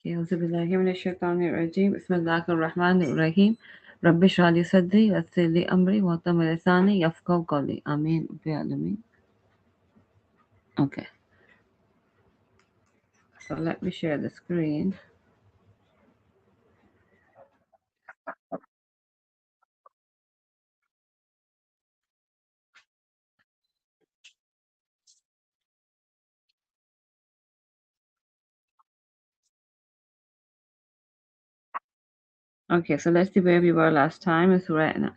أعوذ بالله من الشيطان الرجيم بسم الله الرحمن الرحيم رب اشرح لي صدري ويسر لي أمري واحلل لساني يفقهوا قولي آمين رب العالمين. Okay, so let me share the screen. Okay, so let's see where we were last time in Surah.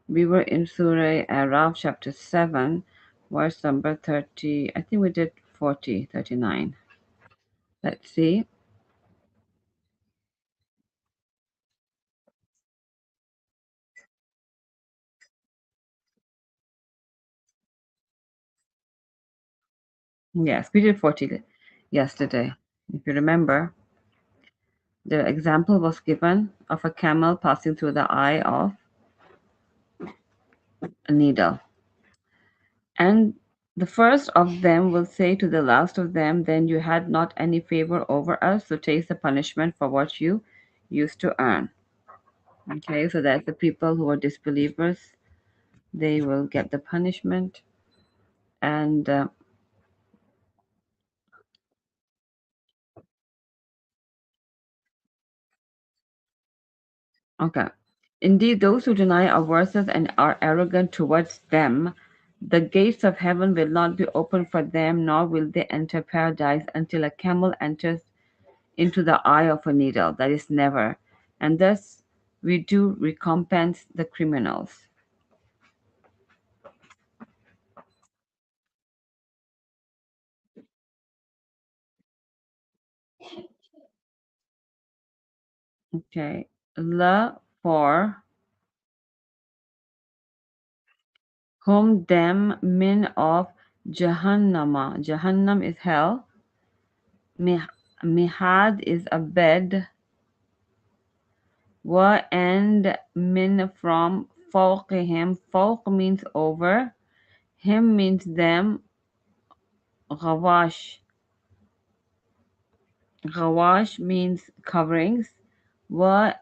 We were in Surah Araf chapter 7, verse number 30. I think we did 40, 39. Let's see. Yes, we did 40 yesterday. If you remember, the example was given of a camel passing through the eye of a needle. And the first of them will say to the last of them, then you had not any favor over us, so taste the punishment for what you used to earn. Okay, so that's the people who are disbelievers. They will get the punishment. And okay. Indeed, those who deny our verses and are arrogant towards them, the gates of heaven will not be opened for them, nor will they enter paradise until a camel enters into the eye of a needle. That is never. And thus we do recompense the criminals. Okay. La for whom them min of Jahannama. Jahannam is hell. Mihad is a bed. Wa and min from fawqihim. Fawq means over. Him means them. Ghawash. Ghawash means coverings. Wa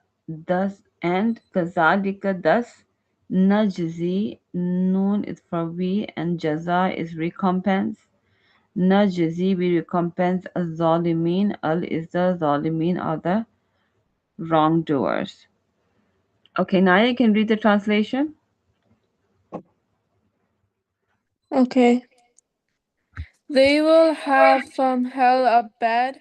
thus and kazalika thus. Najzi, noon is for we, and jaza is recompense. Najzi, we recompense a zalimin. Al is the zalimin, or the wrongdoers. Okay, now you can read the translation. Okay. They will have from hell a bed,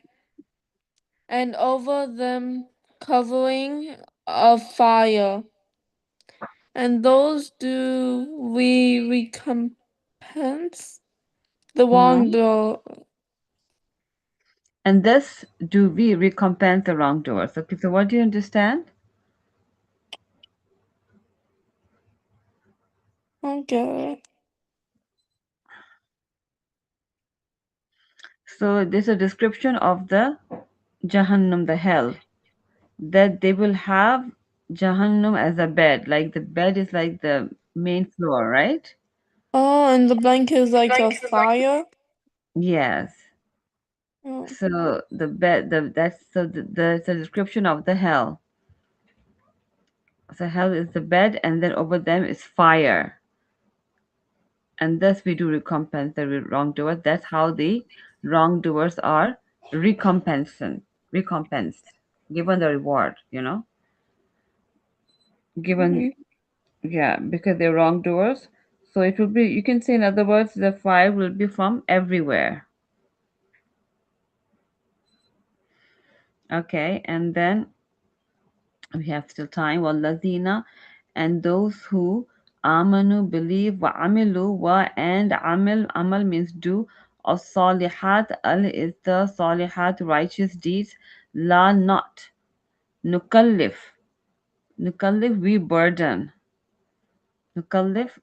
and over them covering of fire. And those do we recompense the Mhm. wrongdoer. And thus do we recompense the wrongdoers. Okay, so what do you understand? Okay. So this is a description of the Jahannam, the hell, that they will have Jahannam as a bed. Like the bed is like the main floor, right? Oh, and the blanket is like a fire. Yes. Oh. So the bed, that's so the description of the hell. So hell is the bed, and then over them is fire, and thus we do recompense the wrongdoers. That's how the wrongdoers are recompensed, given the reward. Given, Mhm. yeah, because they're wrongdoers. So it will be. You can say, in other words, the fire will be from everywhere. Okay, and then we have still time. Wallazina, and those who amanu believe, wa amilu, wa and amal means do, or salihat, al is the salihat righteous deeds, la not, nukallif, we burden, nukallif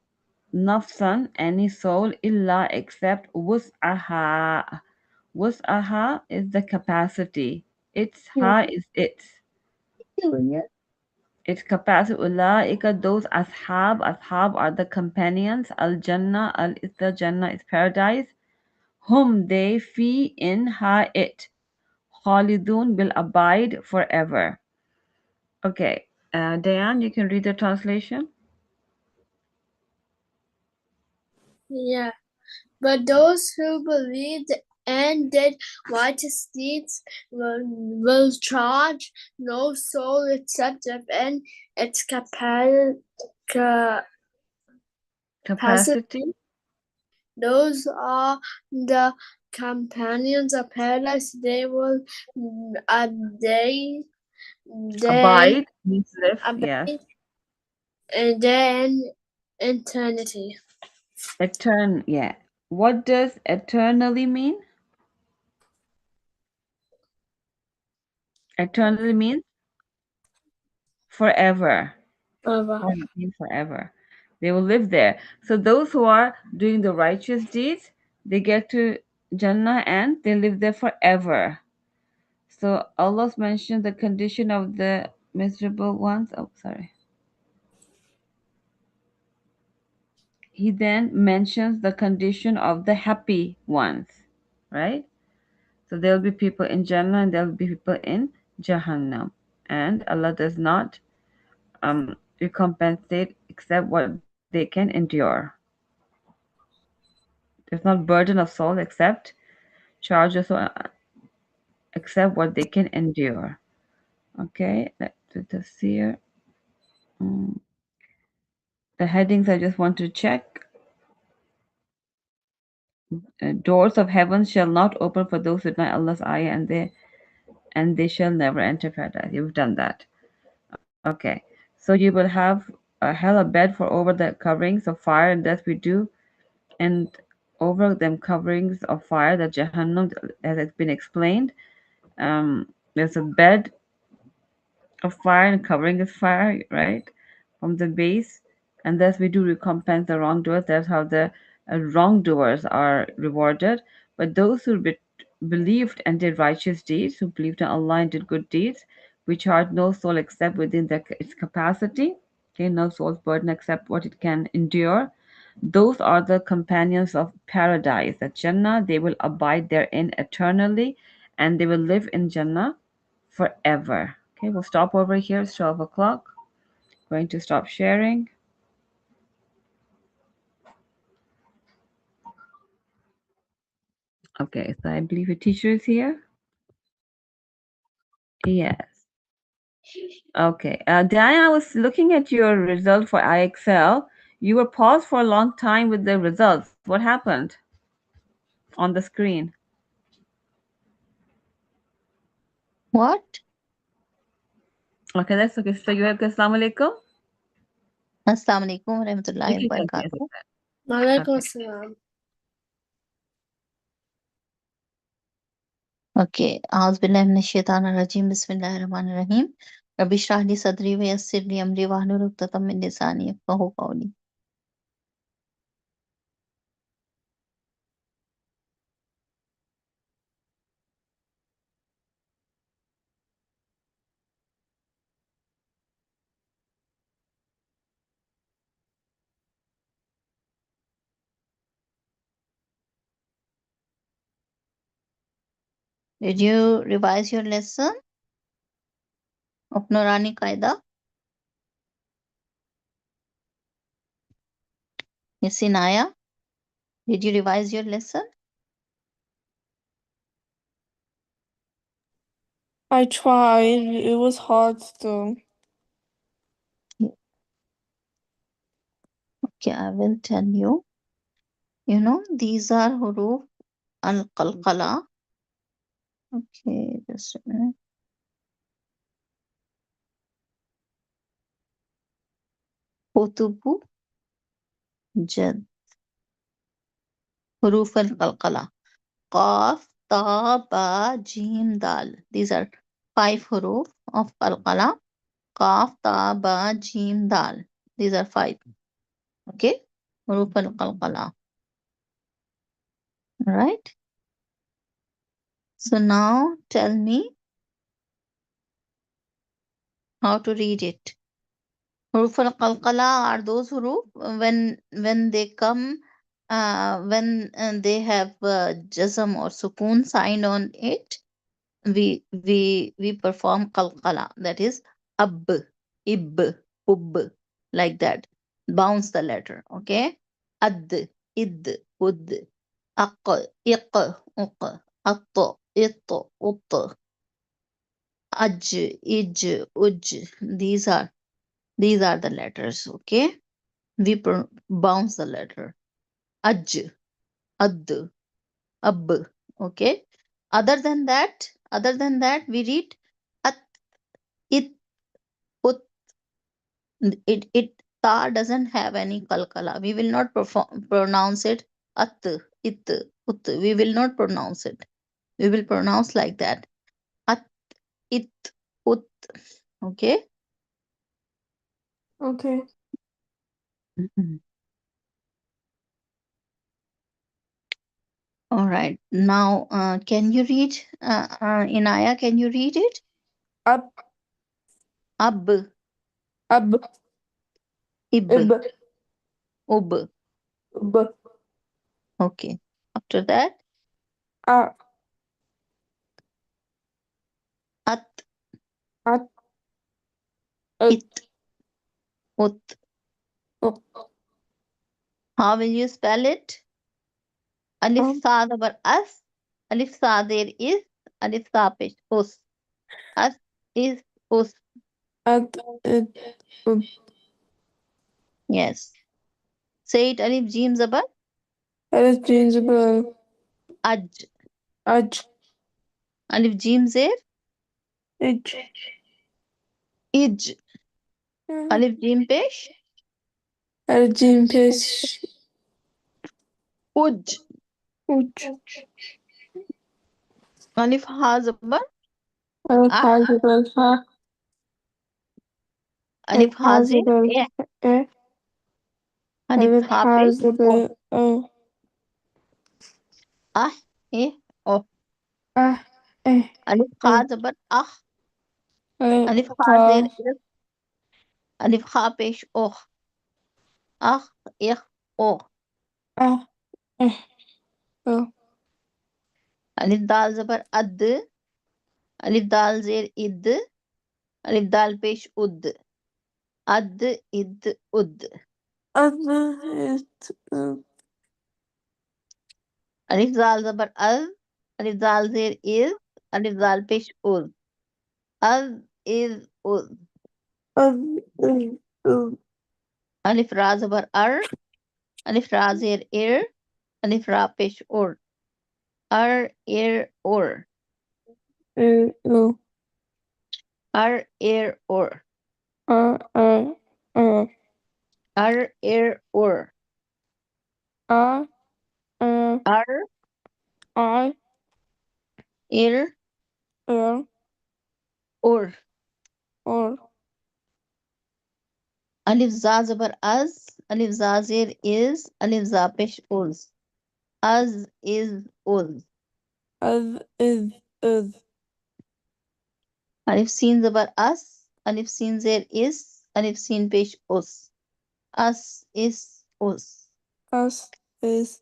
nafsan any soul, illa except wus'aha. Wus'aha is the capacity, its ha is its. Its capacity. Ulaika, those ashab are the companions. Al Jannah, al is the Jannah is paradise. Whom they, fi in ha it. Khalidun will abide forever. Okay, Diane, you can read the translation. Yeah. But those who believed and did righteous deeds will charge no soul except within its capacity. Capacity. Those are the companions of paradise. They will they they Abide means live. Yes. abide in eternity. Yeah. What does eternally mean? Eternally means forever. Forever. Forever means forever. They will live there. So those who are doing the righteous deeds, they get to Jannah and they live there forever. So Allah's mentioned the condition of the miserable ones. Oh, sorry. He then mentions the condition of the happy ones, right? So there'll be people in Jannah and there'll be people in Jahannam. And Allah does not recompensate except what they can endure. There's not burden of soul except charge of soul except what they can endure. Okay, let's do tafsir. Mm. The headings I just want to check. Doors of heaven shall not open for those who deny Allah's ayah, and they shall never enter paradise. You've done that. Okay. So you will have a hell a bed for over the coverings of fire, and that we do, and over them coverings of fire, that Jahannam, as it's been explained, there's a bed of fire and covering is fire, right? From the base, and thus we do recompense the wrongdoers. That's how the wrongdoers are rewarded. But those who believed and did righteous deeds, who believed in Allah and did good deeds, which had no soul except within its capacity, okay, no soul's burden except what it can endure. Those are the companions of paradise, the Jannah. They will abide therein eternally, and they will live in Jannah forever. Okay, we'll stop over here. It's 12 o'clock. Going to stop sharing. Okay, so I believe your teacher is here. Yes. Okay. Diane, I was looking at your result for IXL. You were paused for a long time with the results. What happened on the screen? What? Okay, that's okay. So you have Assalamu alaikum. Assalamu alaikum warahmatullahi You can continue. wabarakatuh. Malaikum Okay. salam. Okay. A'udhu billahi minash shaitanir rajim. Bismillahir rahmanir rahim. Rabbi shrah li sadri wa yassir li amri wahlul 'uqdatam min lisani yafqahu qawli. Did you revise your lesson of Nurani Qaida? Yes, Inaya? Did you revise your lesson? I tried. It was hard still. Okay, I will tell you. You know, these are huruf al-qalqala. Okay, just a minute. Kutubu jad. Huruf al-qalqala. Qaf, ta, ba, jim, dal. These are 5 huruf of qalqala. Qaf, ta, ba, jim, dal. These are 5. Okay? Huruf al-qalqala. Right? So now tell me how to read it. Huruf al-qalqala are those huruf when they come when they have jazm or sukun sign on it. we perform qalqala, that is ab, ib, ub, like that. Bounce the letter, okay? Ad, id, ud, aq, iq, uq, at, it, ut, aj, ij, uj. These are the letters, okay? We bounce the letter. Aj, ad, ab, okay? Other than that, we read at, it, ut. It ta doesn't have any kalkala. We will not pronounce it at, it, ut. We will not pronounce it. We will pronounce like that. At, it, ut. Okay. Okay. Mhm. All right. Now, can you read, Inaya? Can you read it? Ab, Ab, ab, ib, ib, ub. ub, Okay. After that, a, at, at, it, it, ut. up, How will you spell it? Alif um, sa dabar as. Alif sa there is. Alif sa pesh us. As is us. at, it, up, Yes. Say it. Alif jim zabar. Alice Gingerbread, Aj. Aj, Alif jim zer. Ij, Ij. Alif jim pesh. Alice Jean Pish, Uj. Uj, Alif ha zabar. Alice Ah. Hazabel, Ha, Alif Alice ha zer. Hazabel, Eh. E, Alif Alice ha pesh. Oh. Hazabel, O, Ah. Eh. Oh. Ah, Eh, Alif ha O, zabar. Ah. Alice Alif ha zer. Ka, Is. Alif ha pesh. Oh. Ah. Eh. Oh. Ah, Eh, O, Alif dal zabar. Ad. Alif dal zer. Id. Alif dal pesh. Ud. Ad. Id. Ud. Other, It, Alif dal zabar. Al. Alif dal zer. Is. Alif dal pesh. Uz. Az is uz. Other, Alif ra zabar ar. Alif ra zer ir. Alif ra pesh ur. Ar ir ur. O, Ar ir ur. R, R, Ar ir ur. R, Ar I, ir L, ur. or, Alif za zabar az. Alif za zer is. Alif za pesh uz. Az is uz. is, Alif sin zabar as. Alif sin zer is. Alif sin pesh us. As is us. us, is,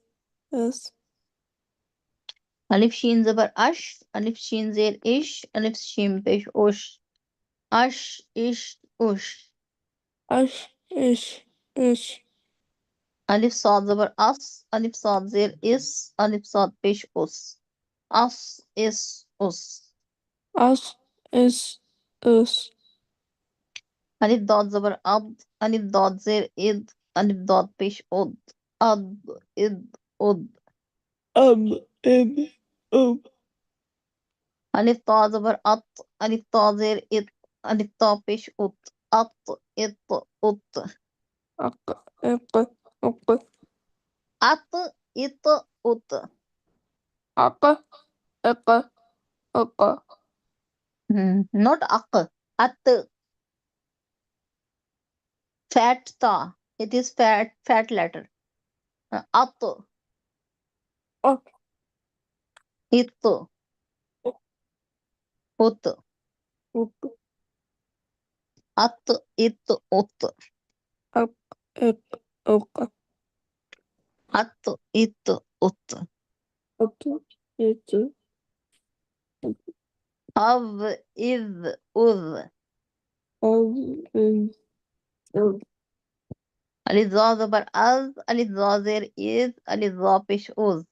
Alif shin zabar ash. Alif shin zer ish. Alif shin pesh ush. Ash ish ush. us, is, Alif sad zabar as. Alif sad zer is. Alif sad pesh us. As is us. us, is, Alif dot zabar ad. Alif dot zer id. Alif dot pesh ud. Ad id ud. ib, ub, Alif ta zabar at. Alif ta zer it. Alif ta pesh ut. At it ut. aq, iq, uq, At it ut. aq, iq, uq, Not ak. At. Fat ta. It is fat letter. At. uq, It. Ut. uq, At. It. Ut. aq, iq, uq, At. It. Ut. uq, it, Av, iz, uz. Of is of. Alif za zabar az, alif za zer is, alif za pesh uz.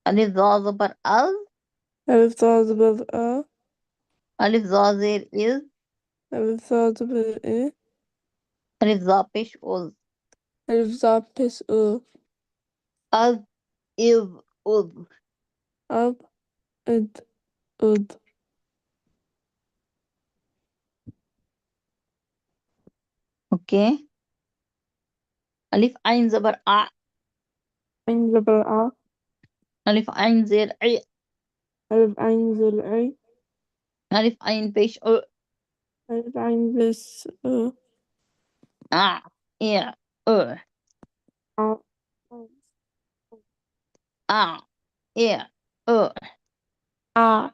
Alif za zabar az, Alif Tha Zabar A. alif za zer is, Alif Tha Zabar E. alif za pesh uz. Alif Za Pes U. Az, iz, uz. Ab Id Ud. Okay. Alif ain zabar a, Ain Zabar A. alif ain zer i, Alif Ain Zil I. alif ain pesh u, Alif Ain Bis U. a, i, u, A. a, i, u. A.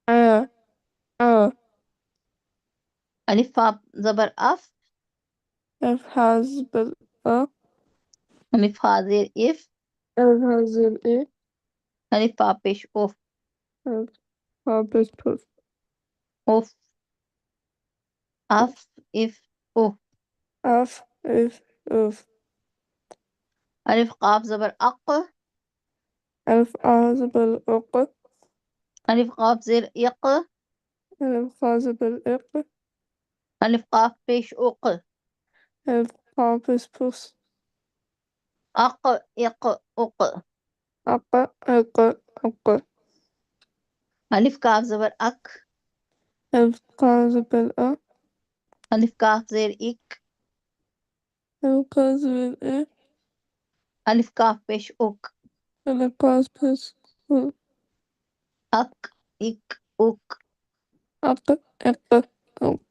A. A. Alif fa zabar af, Alif Has Bil A. alif ha zer if, Alif Has Zil E. alif fa pesh uf, Alif Ha Pes Puf. uf, af, if, uf. Af If Uf. Alif qaf zabar aq, Alif A Zabar Uq. alif qaf zer iq, Alif Kha Zabar Iq. alif qaf pesh uq, Alif Kha Pes Pus. aq, iq, uq. Aq Iq Uq. Alif kaf zabar ak, Alif Kha Zabar A. alif kaf zer ik, Alif Kha Zabar E. alif kaf pesh uk, Alif Kha Pes U. ak, ik, uk. Aq Iq Uq.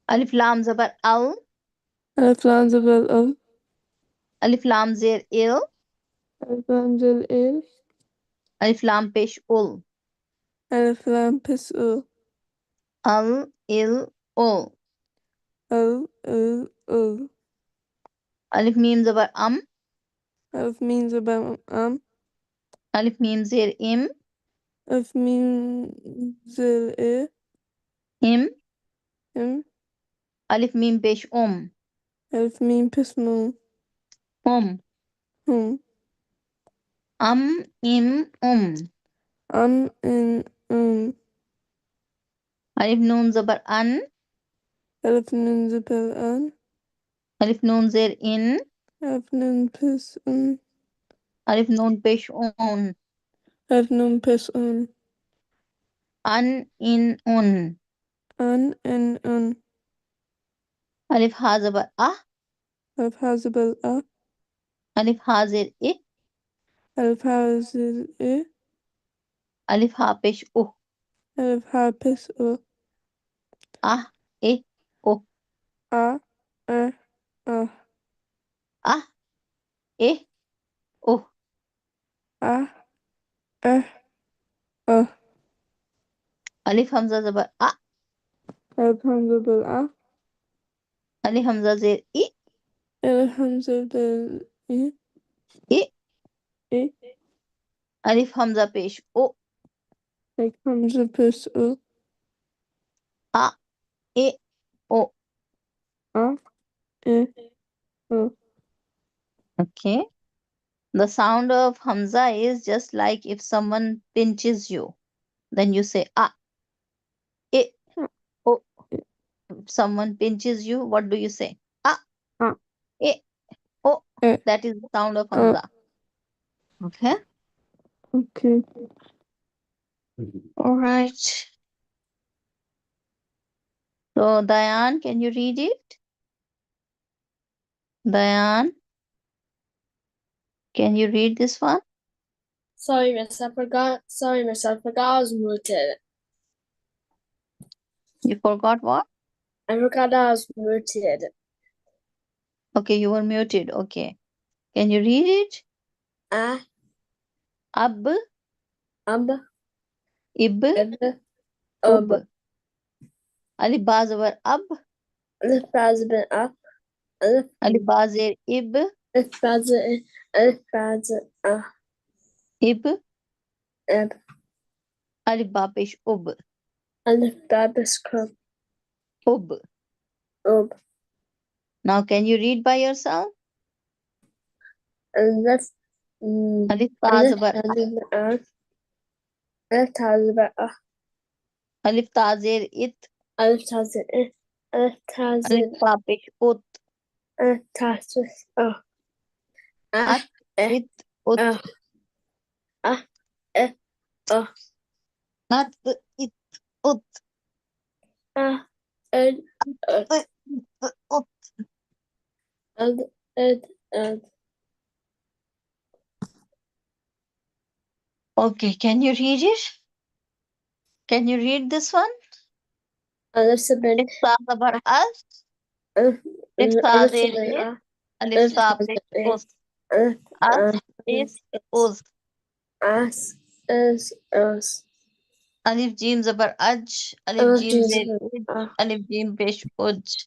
Alif lam zabar al, Alif Lam Zabar Al. alif lam zer il, Alif Lam Zil Il. alif lam pesh ul, Alif Lam Pes U. al, il, ul. Al Il Ul. Alif mim zabar Alif Mim Zabar Am. alif mim zer im, Alif Mim Zil I. im. Im. Alif mim pesh Alif Mim Pes Mum. hum. Hum. Im, Am In Alif nun zabar an, Alif Nun Zabar An. alif nun zer in, Alif Nun Pes Un. alif nun pesh un, Alif Nun Pes Un. an, in, un. An In Un. Alif ha zabar ah, Alif Ha Zabar A. alif ha zer i, Alif Ha Zil I. alif ha pesh Alif Ha Pes U. ah, i, uh. A. A. A. Ah, i, uh. A. A. A. Alif hamza zabar a, Alif Hamza Bil A. alif hamza zer Alif Hamza Bil I. i. I. Alif hamza pesh Alif Hamza Pes U. a, i, u. A. I. U. Okay. The sound of hamza is just like if someone pinches you. Then you say ah, i, u. If someone pinches you, what do you say? Ah, A. i, u. E. That is the sound of A. hamza. Okay. Okay. All right. So, Dayan, can you read it? Dayan, can you read this one? Sorry, miss, I forgot. Sorry, miss, I forgot I was muted. You forgot what? I forgot I was muted. Okay, you were muted. Okay. Can you read it? Ah, Ab, ab, ib, ib, ub. ub. Alif ba zabar ab, Alif bazibin up. Alif alif ba zer ib, bazibin. Alif bazibin ah. Ib. Ib. Alif ba pesh ub. Alif Ba Crub. Ub. Ub. Now can you read by yourself? Alif. Alif ta Alif zabar a. Alif Ta Zabar A. Alif ta zer it. Alif Ta Zir I. Alif Ta Alif Zir. ta pesh ut. Alif Ta Zir A. At it ut. A. At it ut. A. Ed. Ut. Ut. Ed. Okay, can you read it? Can you read this one? Alif Sabin. Alif ta zabar as. Alif Alif ta Alif zer Sabin it. A. Alif Alif ta Ta pesh Zir us. I. Alif As is us. As is us. Alif jim zabar aj. Alif Alif jim zer Jesus. ij. Alif jim pesh uj.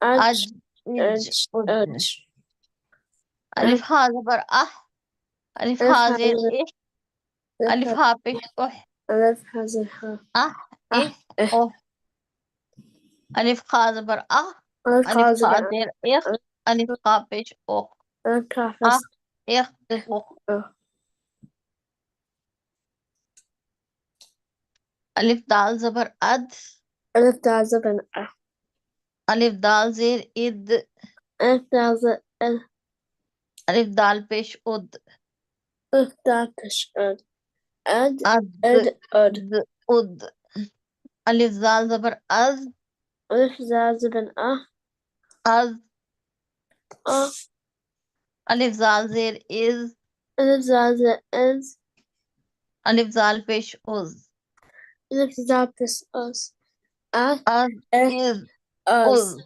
Aj Aj. ij uj. Aj. Alif ha zabar ah. Alif Alif ha has zer ih. Alif ha pesh uh. Alif has a ha. Ah ih Eh. oh. Alif kha zabar ah. Alif Alif has kha a zer ih. Alif kha pesh oh. Alif Ah has ih eh. oh. Alif dal zabar ad. Alif has a ben a. Alif dal zer id. Alif has a el. Alif dal pesh ud. Alif has ed. Ed. Ad Ed. Ed. ud. Alif zal zabar az. Alif has a ben a. Az. A. Alif zal zer is. Alif has a is. Alif zal pesh uz. Alif has us. A. Az Eh. is Us. uz.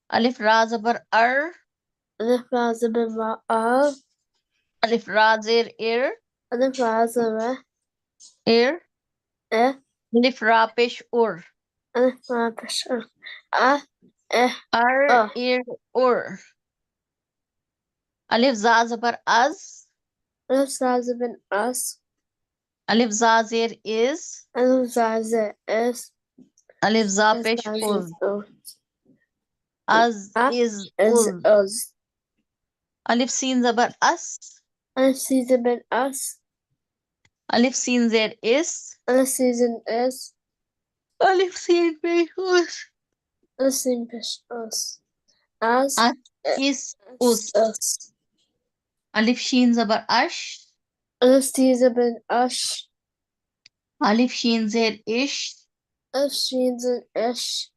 Alif ra zabar ar. Alif has a ben ma a. Alif ra zer ir. Alif has a re. Ir. Eh. Alif ra pesh ur. Alif has a. A. Eh. Ar ir ur. Alif za zabar az. Alif has a ben us. Alif za zer is. Alif has a is. Alif za Alif pesh has uz. a us. Az A is is uz. us. Alif sin zabar as. Alif season ben us. Alif sin zer is. Alif season is. Alif sin pesh uz. Alif season fish us. As As is us. us. Alif shin zabar ash. Alif season ben us. Alif shin zer ish. Alif season ish.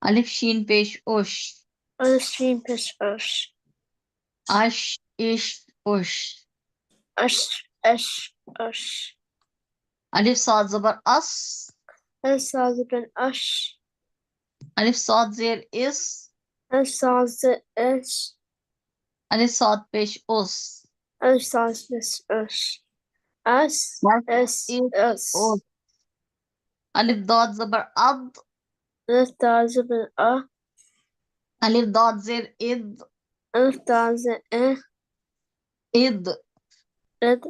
Alif shin pesh ush. Alif season fish us. Ash ish ush. Ish. Us. Alif sad zabar as. Alif season ben us. Alif sad zer is. Alif season ish. Alif sad pesh us. Alif season fish us. Us As is is us. us. Alif dad zabar ad. Alif season ben a. Alif dad zer id. Alif season eh. Id. Red.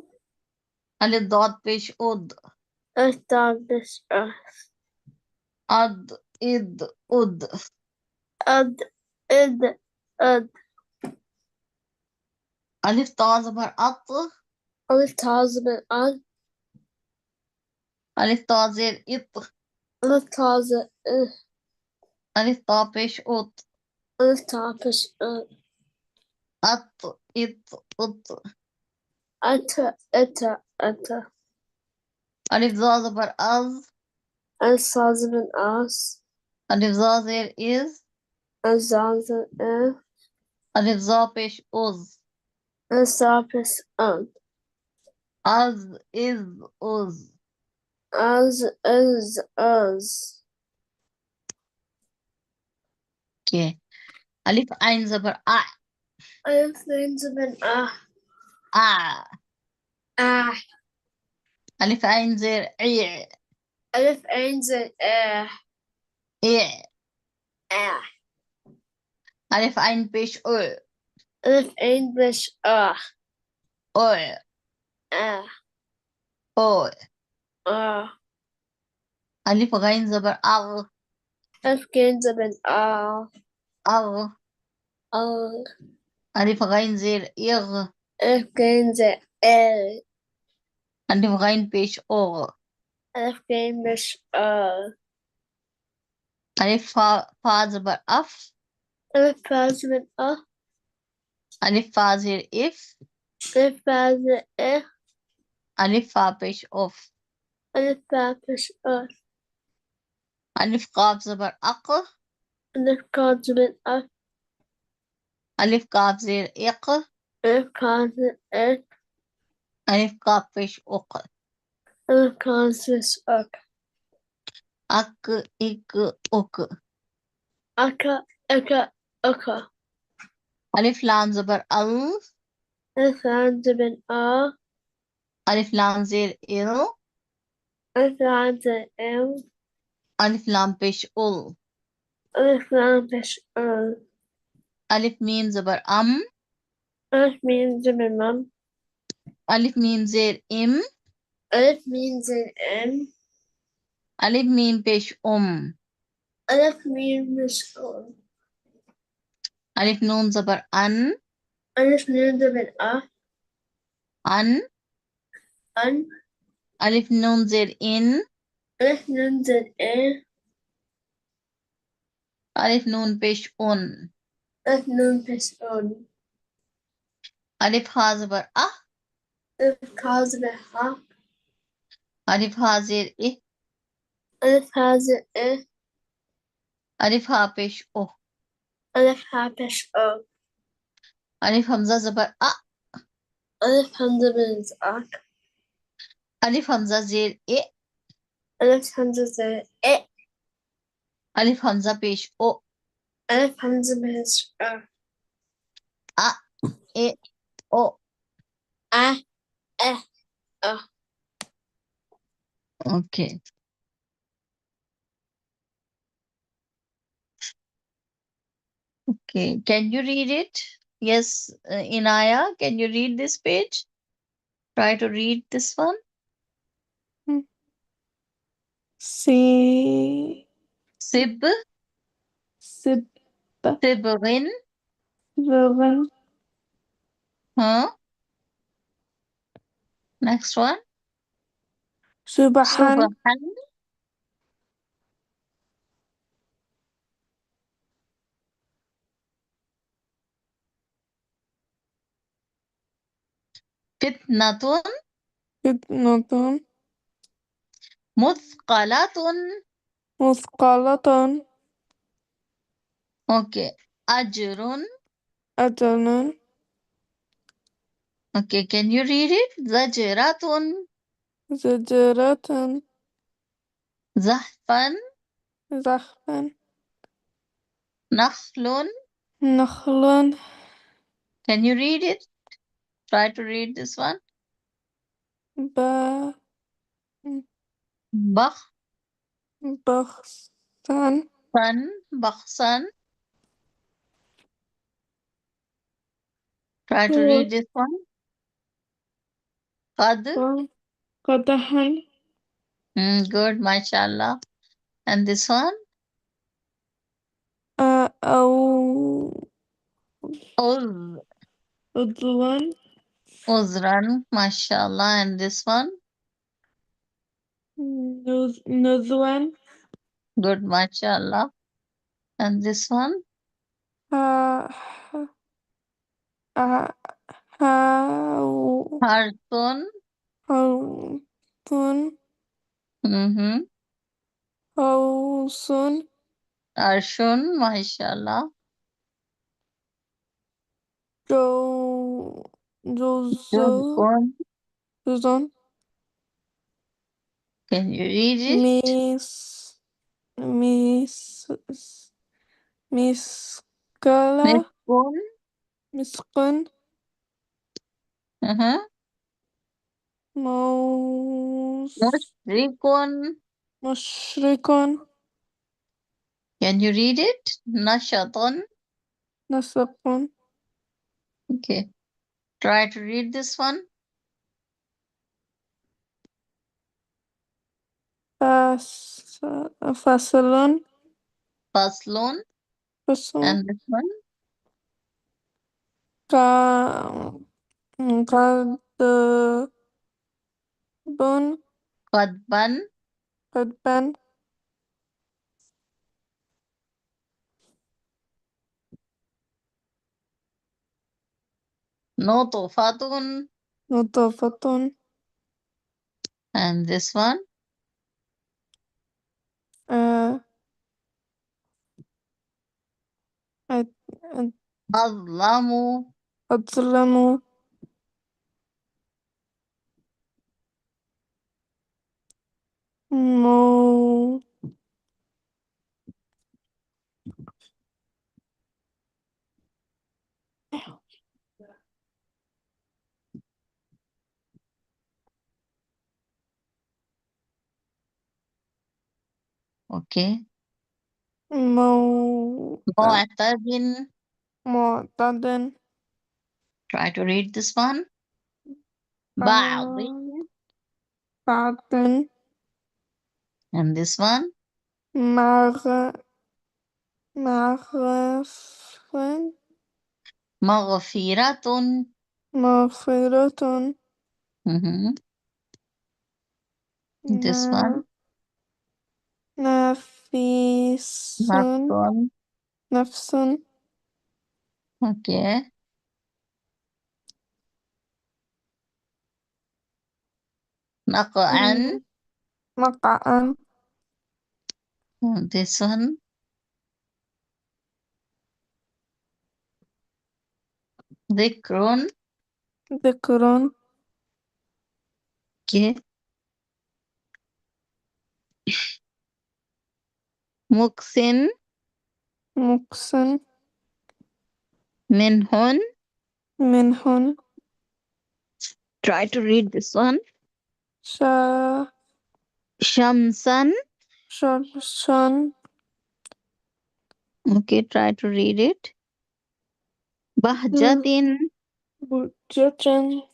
Alif dad pesh ud. Alif fish us. Ad id ud. Ad. Id. Ad. Alif ta zabar at. Alif taze ben ad. Alif ta zer it. Alif taze ih. Alif ta pesh ut. Alif tapish ad. At it ut. Ata. Alif za zabar az. Alif saze ben as. Alif za zer is. Alif zaze eh. Alif za pesh uz. Alif sapis ad. Az is uz. As is us. Okay. Alif ain zabar a. Alif zaze ben ah. A. Ah. Alif ain zer i. Alif einze eh. I. Ah. Alif ain pesh u. Alif English ah. U. A. O. A. Alif Ghain Zabar Agh. Alif Ghain Zabar A. Agh. Al. Alif Ghain Zir Igh. Alif Ghain Zabar L. Alif Ghain Pesh O. Alif Ghain Pesh O. Alif Fa Zabar Af. Alif Fa Zabar A. Alif Fa Zir If. Alif Fa Zabar I. Alif Fa Pesh Of. Alif Fa Pesh O. Alif Qaf Zabar Aq. Alif Qaf Zabar A. Alif Qaf Zir Iq. Alif Qaf Zabar I. Alif Qaf Pesh Uq. Alif Qaf Pesh O. Ak Ik Uk. Aka. Aka. Aka. Alif Lam Zabar Al. Alif Lam Zabar A. Alif Lam Zir Il. Alif Lam Zabar L. Alif Lam Pesh Ul. Alif Lam Pesh O. Alif Mim Zabar Am. Alif Mim Zabar Mum. Alif Mim Zir Im. Alif Mim Zabar M. Alif Mim Pesh Alif Mim Pesh O. Alif Nun Zabar An. Alif Nun Zabar A. An. An. Alif Nun Zir In. Alif Nun Zabar A. Alif Nun Pesh Un. Alif Nun Pesh O. Alif Ha Zabar Ah. Alif Ka Zabar Ha. Alif Ha Zir I. Alif Ha Zabar I. Alif Ha Pesh O. Alif Ha Pesh O. Alif Hamza Zabar A. Alif Hamza Zabar Ak. Alif Hamza Zir I. Alif Hamza Zabar I. Alif Hamza Pesh O. Alif Hamza Pesh O. A. E. O. A. E. O. Okay. Okay. Can you read it? Yes, Inaya, can you read this page? Try to read this one. Si. Sib. Sib. Sibrin. Sibrin. Huh? Next one. Subahan. Subhan. Fitnatun. Fitnatun. Muthqalatun. Musqalatun. Okay. Ajrun. Ajalun. Okay, can you read it? Zajratun. Zajaratun. Zahfan. Zahfan. Nakhlun. Nakhlun. Can you read it? Try to read this one. Ba. Bakhsan. Bakhsan. Bakhsan. Try to read this one. Qad. Qadahan. Good, mashallah. And this one? Au. Uz. Udwan. Uzran, mashallah. And this one? Nuzwan. Good, mashallah. And this one? Ha. Ha. How. Harsun. Hautun. Mm-hmm. Hausun. Arshun, mashallah. Jo. Jozo. Jodhpur. Zon. Can you read it? Miss. Miss. Miskala. Miskun. Miskun. Uh-huh. Maus. Mushrikun. Mushrikun. Can you read it? Nashatun. Nasakun. Okay. Try to read this one. فاس فصل Faslun. فصل And this one? ق- قضب Qadban. قضبا Nutfatun. نطفة And this one? آه، أد- أد- Azlamu. أظلم مو Okay. مو Mu'tadin. معتد Try to read this one. Ba'di. بعد And this one? مغ مغف Maghfiratun. مغفرة Mm-hmm. This one? ن- نفيس Nafsun. نفس Okay. Naq'an. مقعا This one? Dhikrun. ذكر Okay. Muksin. مقسم Minhun. منهن Try to read this one. شا Shamsan. شرشن Okay, try to read it. Bahjatin. بجة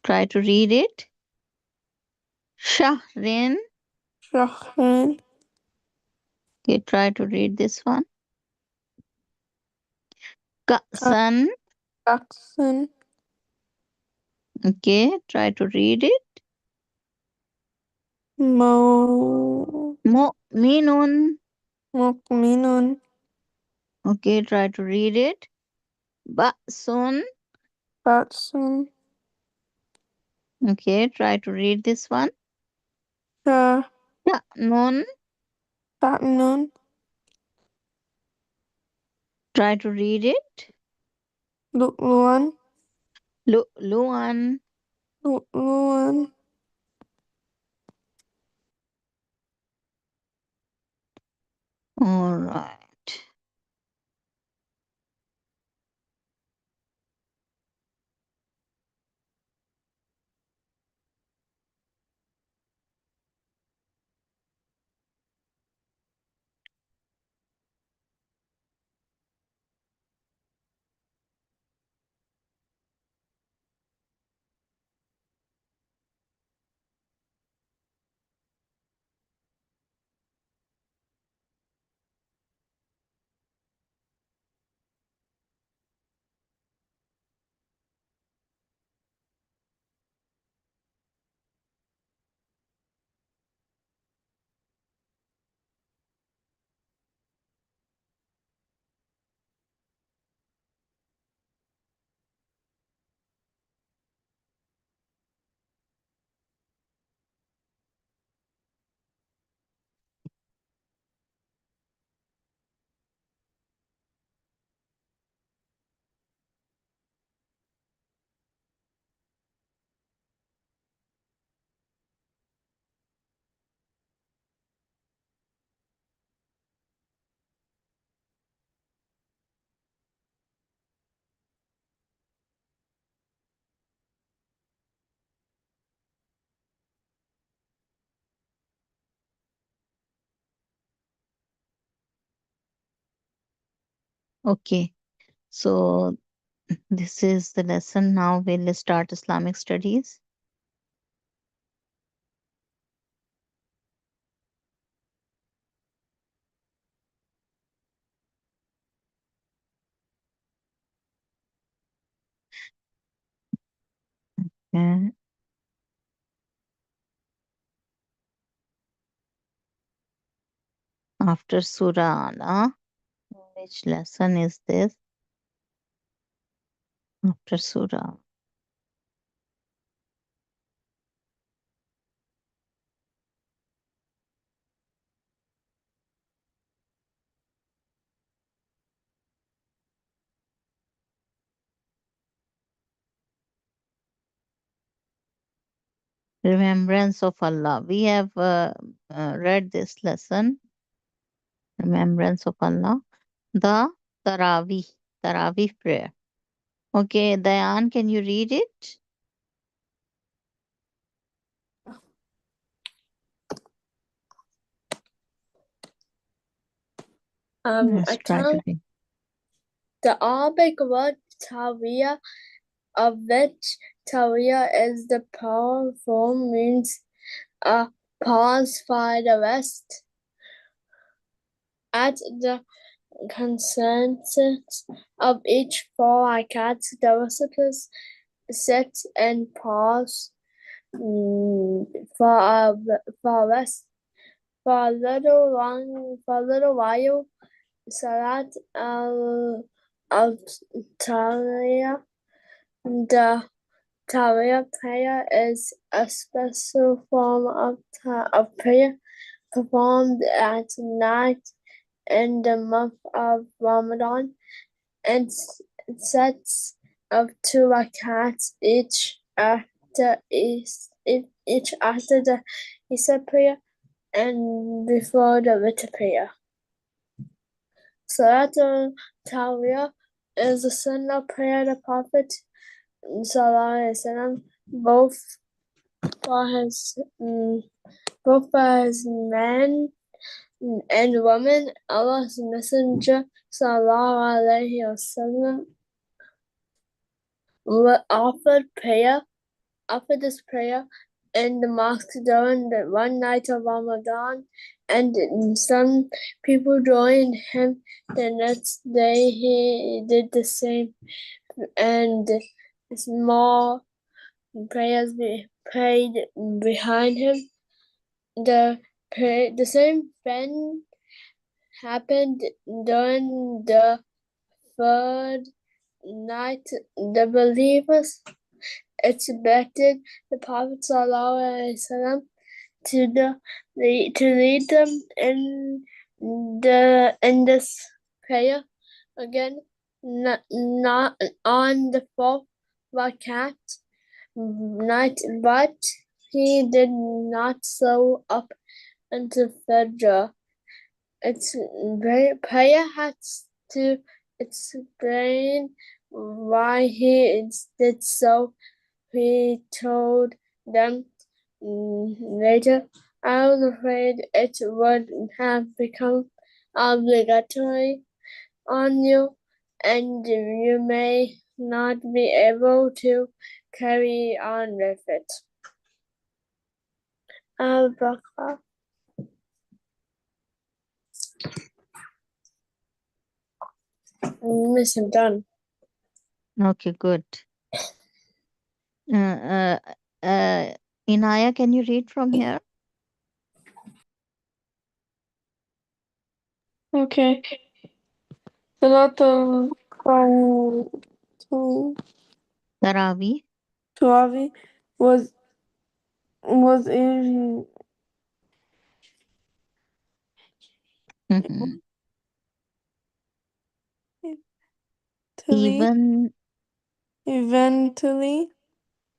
Try to read it. Shahrin. شهر Okay, try to read this one. Ka'san. كأس Okay, try to read it. مو Mu'minun. مؤمن Okay, try to read it. Ba'sun. بأس Okay, try to read this one. شأن Sha'nun. شأن Try to read it. لؤلؤا Lu'lu'an. لؤلؤا All right. Okay. So this is the lesson. Now we'll start Islamic studies. Okay. After Surah Ala, which lesson is this? After Surah. Remembrance of Allah. We have read this lesson. Remembrance of Allah. The Tarawih. Tarawih prayer. Okay, Dayan, can you read it? I Yes, try to can't. read. The Arabic word Tawiyah, of which Tawiyah is the plural form, means a pause for the rest. At the consensus of each four rakats, the recipients sit and pause for rest. For a little while, Salat al-Tariya, the Tariya prayer, is a special form of prayer performed at night in the month of Ramadan, and sets of 2 rakats each after the Isha prayer and before the Witr prayer. Salat al-Tawiyah is a sunnah prayer the Prophet ﷺ, both for his men and women. Allah's Messenger ﷺ offered this prayer in the mosque during the one night of Ramadan, and some people joined him. The next day he did the same, and small prayers prayed behind him. The same thing happened during the third night. The believers expected the Prophet ﷺ to lead them in this prayer again, not on the fourth rakat night, but he did not show up until Fajr. Prayer has to explain why he did so. He told them later, "I was afraid it would have become obligatory on you, and you may not be able to carry on with it." Al-Baqarah. Miss, I'm done. Okay, good. Inaya, can you read from here? Okay. Salat Tarawih. Tarawih was in Mhm. Italy Even eventually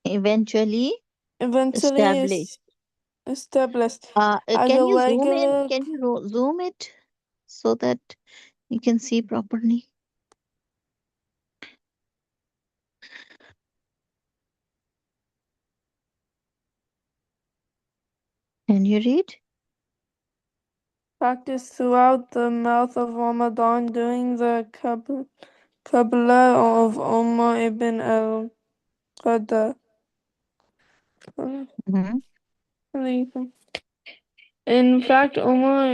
eventually established. is established as Can a you zoom in? regular. Can you zoom it so that you can see properly? Can you read? Practiced throughout the month of Ramadan during the Qibla of Umar ibn al-Qadda. Mhm. In fact, Umar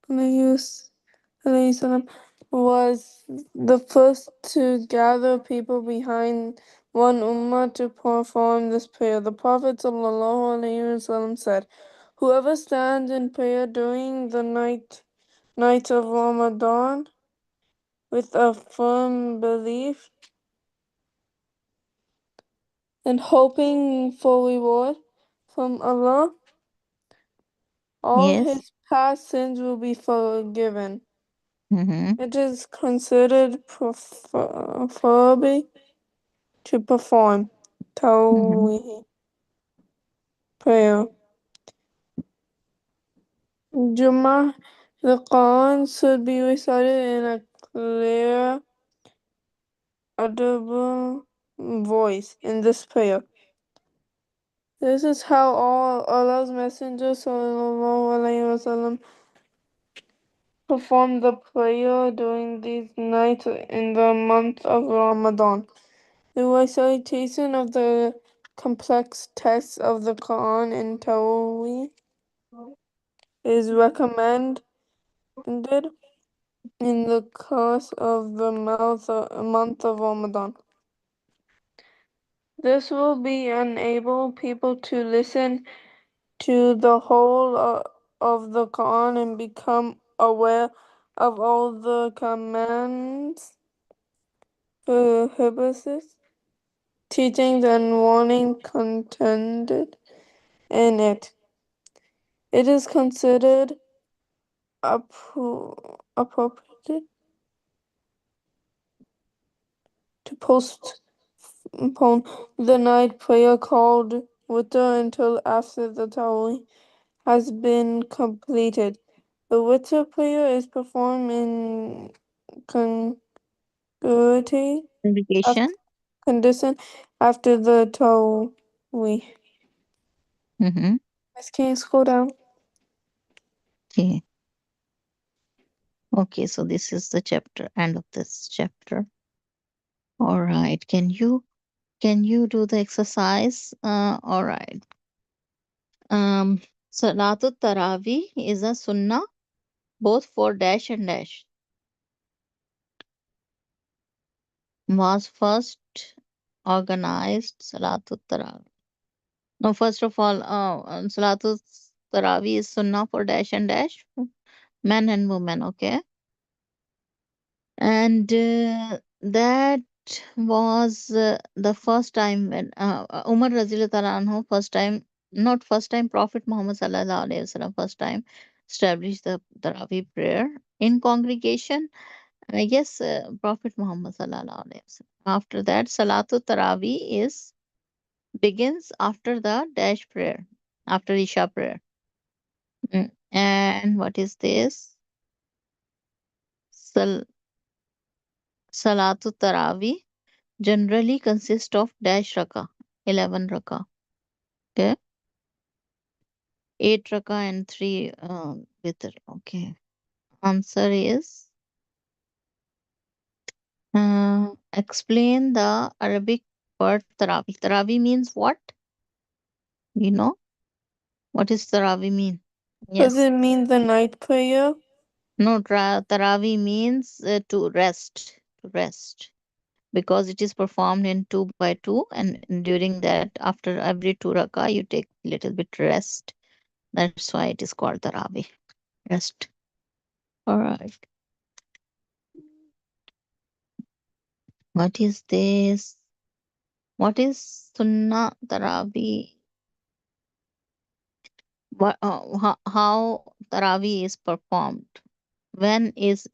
alayhi salam was the first to gather people behind one ummah to perform this prayer. The Prophet ﷺ said, "Whoever stands in prayer during the night of Ramadan with a firm belief and hoping for reward from Allah, all Yes. his past sins will be forgiven." Mm-hmm. It is considered preferable to perform Mm-hmm. Tawheed prayer. Jummah, the Quran should be recited in a clear, audible voice in this prayer. This is how all Allah's Messenger وسلم, performed the prayer during these nights in the month of Ramadan. The recitation of the complex texts of the Quran in Tawheed is recommended in the course of the month of Ramadan. This will be enable people to listen to the whole of the Quran and become aware of all the commands, prohibitions, teachings, and warning contained in it. It is considered appropriate to postpone the night prayer called witr until after the Tawheed has been completed. The witr prayer is performed in congruity of Congregation. condition after the Tawheed. Mm-hmm. Miss, can you scroll down? Okay. Okay, so this is the chapter, end of this chapter. All right. Can you do the exercise? All right. Salatul Tarawih is a sunnah both for dash and dash. Was first organized Salatul Tarawih. No, first of all, Salatul Tarawih is sunnah for dash and dash, men and women. Okay, and that was the first time when Umar Razilullah anhu first time, not first time, Prophet Muhammad sallallahu alaihi wasallam first time established the Tarawih prayer in congregation. I guess Prophet Muhammad sallallahu alaihi wasallam. After that, Salatul Tarawih is begins after the dash prayer, after Isha prayer. And what is this? Salatul Tarawih generally consist of dash raka, 11 raka, okay, 8 raka and 3 witr, okay. Answer is explain the Arabic word Tarawih. Tarawih means what? You know what is Tarawih mean? Does Yes. it mean the night prayer? No, Tarawih means to rest, to rest, because it is performed in two by two, and during that, after every two raka, you take little bit rest. That's why it is called Tarawih. Rest. All right. What is this? What is Sunnah Tarawih? How Tarawih is performed? When is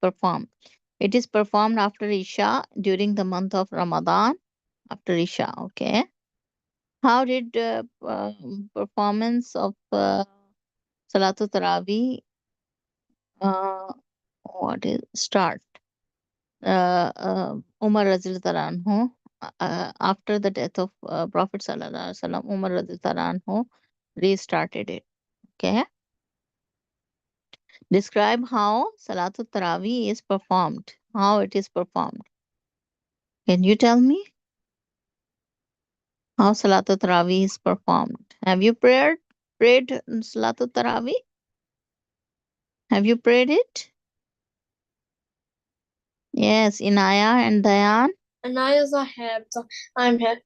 performed? It is performed after Isha during the month of Ramadan. After Isha, okay. How did performance of Salatul Tarawih what is start? Umar Razilullah anhu, after the death of Prophet Sallallahu Alaihi Wasallam, Umar Razilullah anhu restarted it. Okay. Describe how Salatul Tarawih is performed. How it is performed. Can you tell me how Salatul Tarawih is performed? Have you prayed Salatul Tarawih? Have you prayed it? Yes, Inaya and Dayan. And I also have, so I'm here.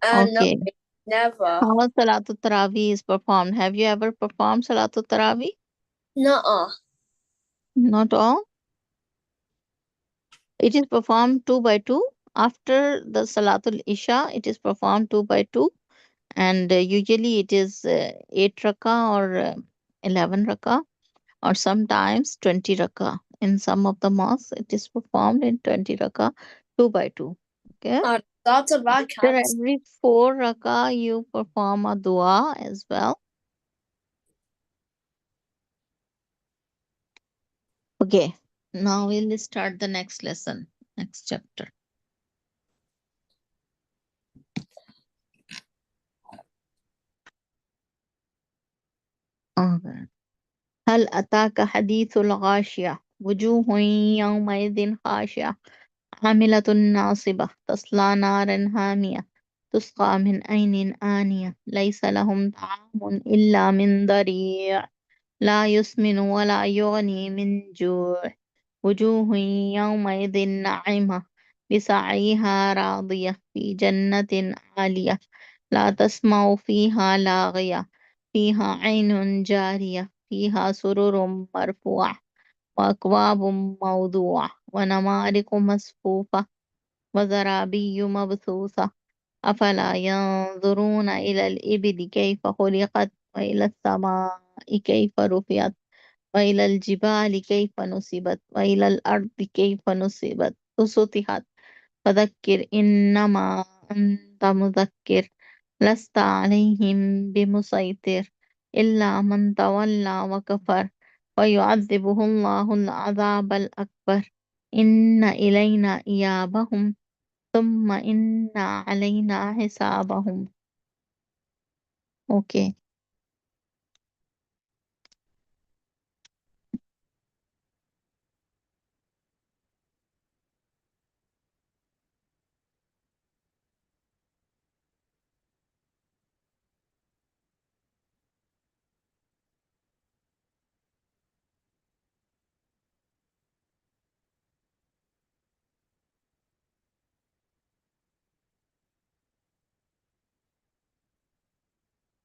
And Okay. no, never. How Salatul Tarawih is performed? Have you ever performed Salatul Tarawih? No. Not all. It is performed 2 by 2. After the Salatul Isha, it is performed 2 by 2. And usually it is 8 raka or 11 raka, or sometimes 20 raka. In some of the mosques, it is performed in 20 raka, 2 by 2. Okay. Lots of After rakats. every 4 raka, you perform a dua as well. Okay. Now we'll start the next lesson, next chapter. Okay. هل أتاك حديث الغاشية وجوه يومئذ خاشعة عاملة ناصبة تصلى نارا هامية تسقى من عين آنية ليس لهم طعام إلا من ضريع لا يسمن ولا يغني من جوع وجوه يومئذ ناعمة لسعيها راضية في جنة عالية لا تسمع فيها لاغية فيها عين جارية فيها سرر مرفوعة وأكواب موضوعة ونمارق مصفوفة وزرابي مبثوثة أفلا ينظرون إلى الإبل كيف خلقت وإلى السماء كيف رفعت وإلى الجبال كيف نصبت وإلى الأرض كيف سطحت فذكر إنما أنت مذكر لست عليهم بمسيطر إلا من تولى وكفر ويعذبه الله العذاب الأكبر إن إلينا إيابهم ثم إن علينا حسابهم. Okay.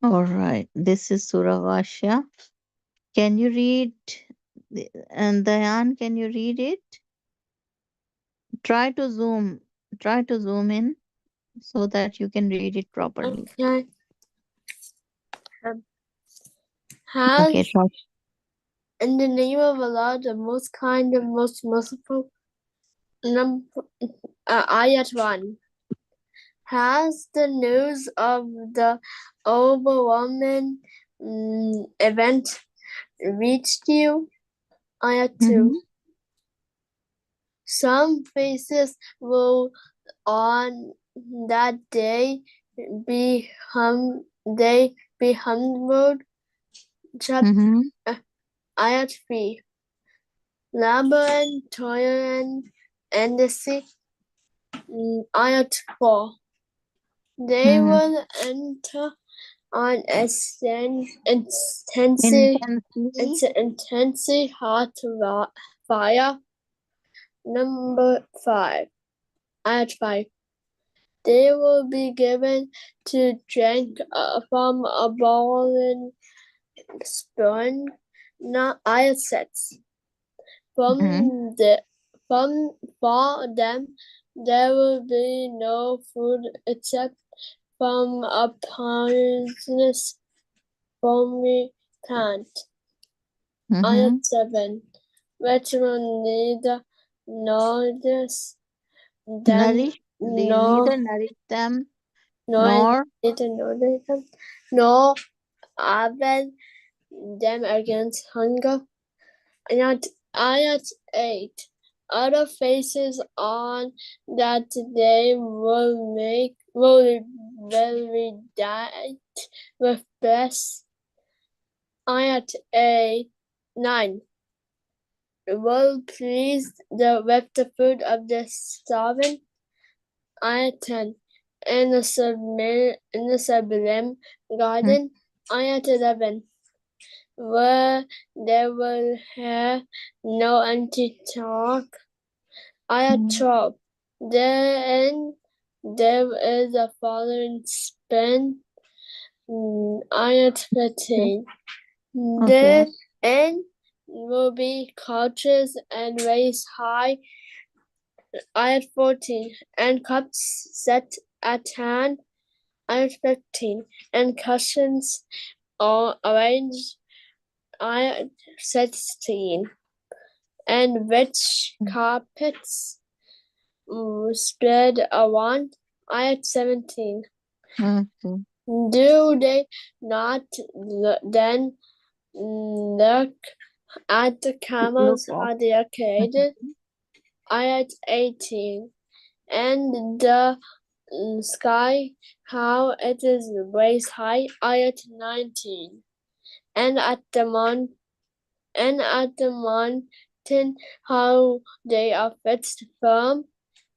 All right. This is Surah Ghashiyah. Can you read? And Dayan, can you read it? Try to zoom. Try to zoom in so that you can read it properly. Okay. Okay, Has try. in the name of Allah, the most kind and most merciful. Ayat 1. Has the news of the overwhelming event reached you? Ayat 2. Mm-hmm. Some faces will on that day be humbled. Mm-hmm. Ayat 3. Laban, Toyan, and the sick. Ayat 4. They Mm-hmm. will enter on intensely hot fire. Number 5. Ayat 5. They will be given to drink from a boiling spring. Not Ayat 6. Mm-hmm. For them there will be no food except from a poisonous foamy plant. Mm-hmm. Ayat 7. Which will neither nourish them Nourish. They nor neither nourish them nor nor. nourish them nor prevent them against hunger. Ayat 8. Other faces on that day will radiate with bliss. Ayat 9. Will please with the food of the starving. Ayat 10. In the sublime garden. Ayat 11. Where they will have no empty talk. Ayat 12. Therein there is a following spin. Ayat 13. Okay. Therein will be couches and raised high. Ayat 14. And cups set at hand. Ayat 15. And cushions are arranged. Ayat 16. And rich carpets spread around. Ayat 17. Okay. Do they not then look at the Look camels, up. how they are created? Ayat 18. And the sky, how it is raised high. Ayat 19. And at the mountain, how they are fixed firm.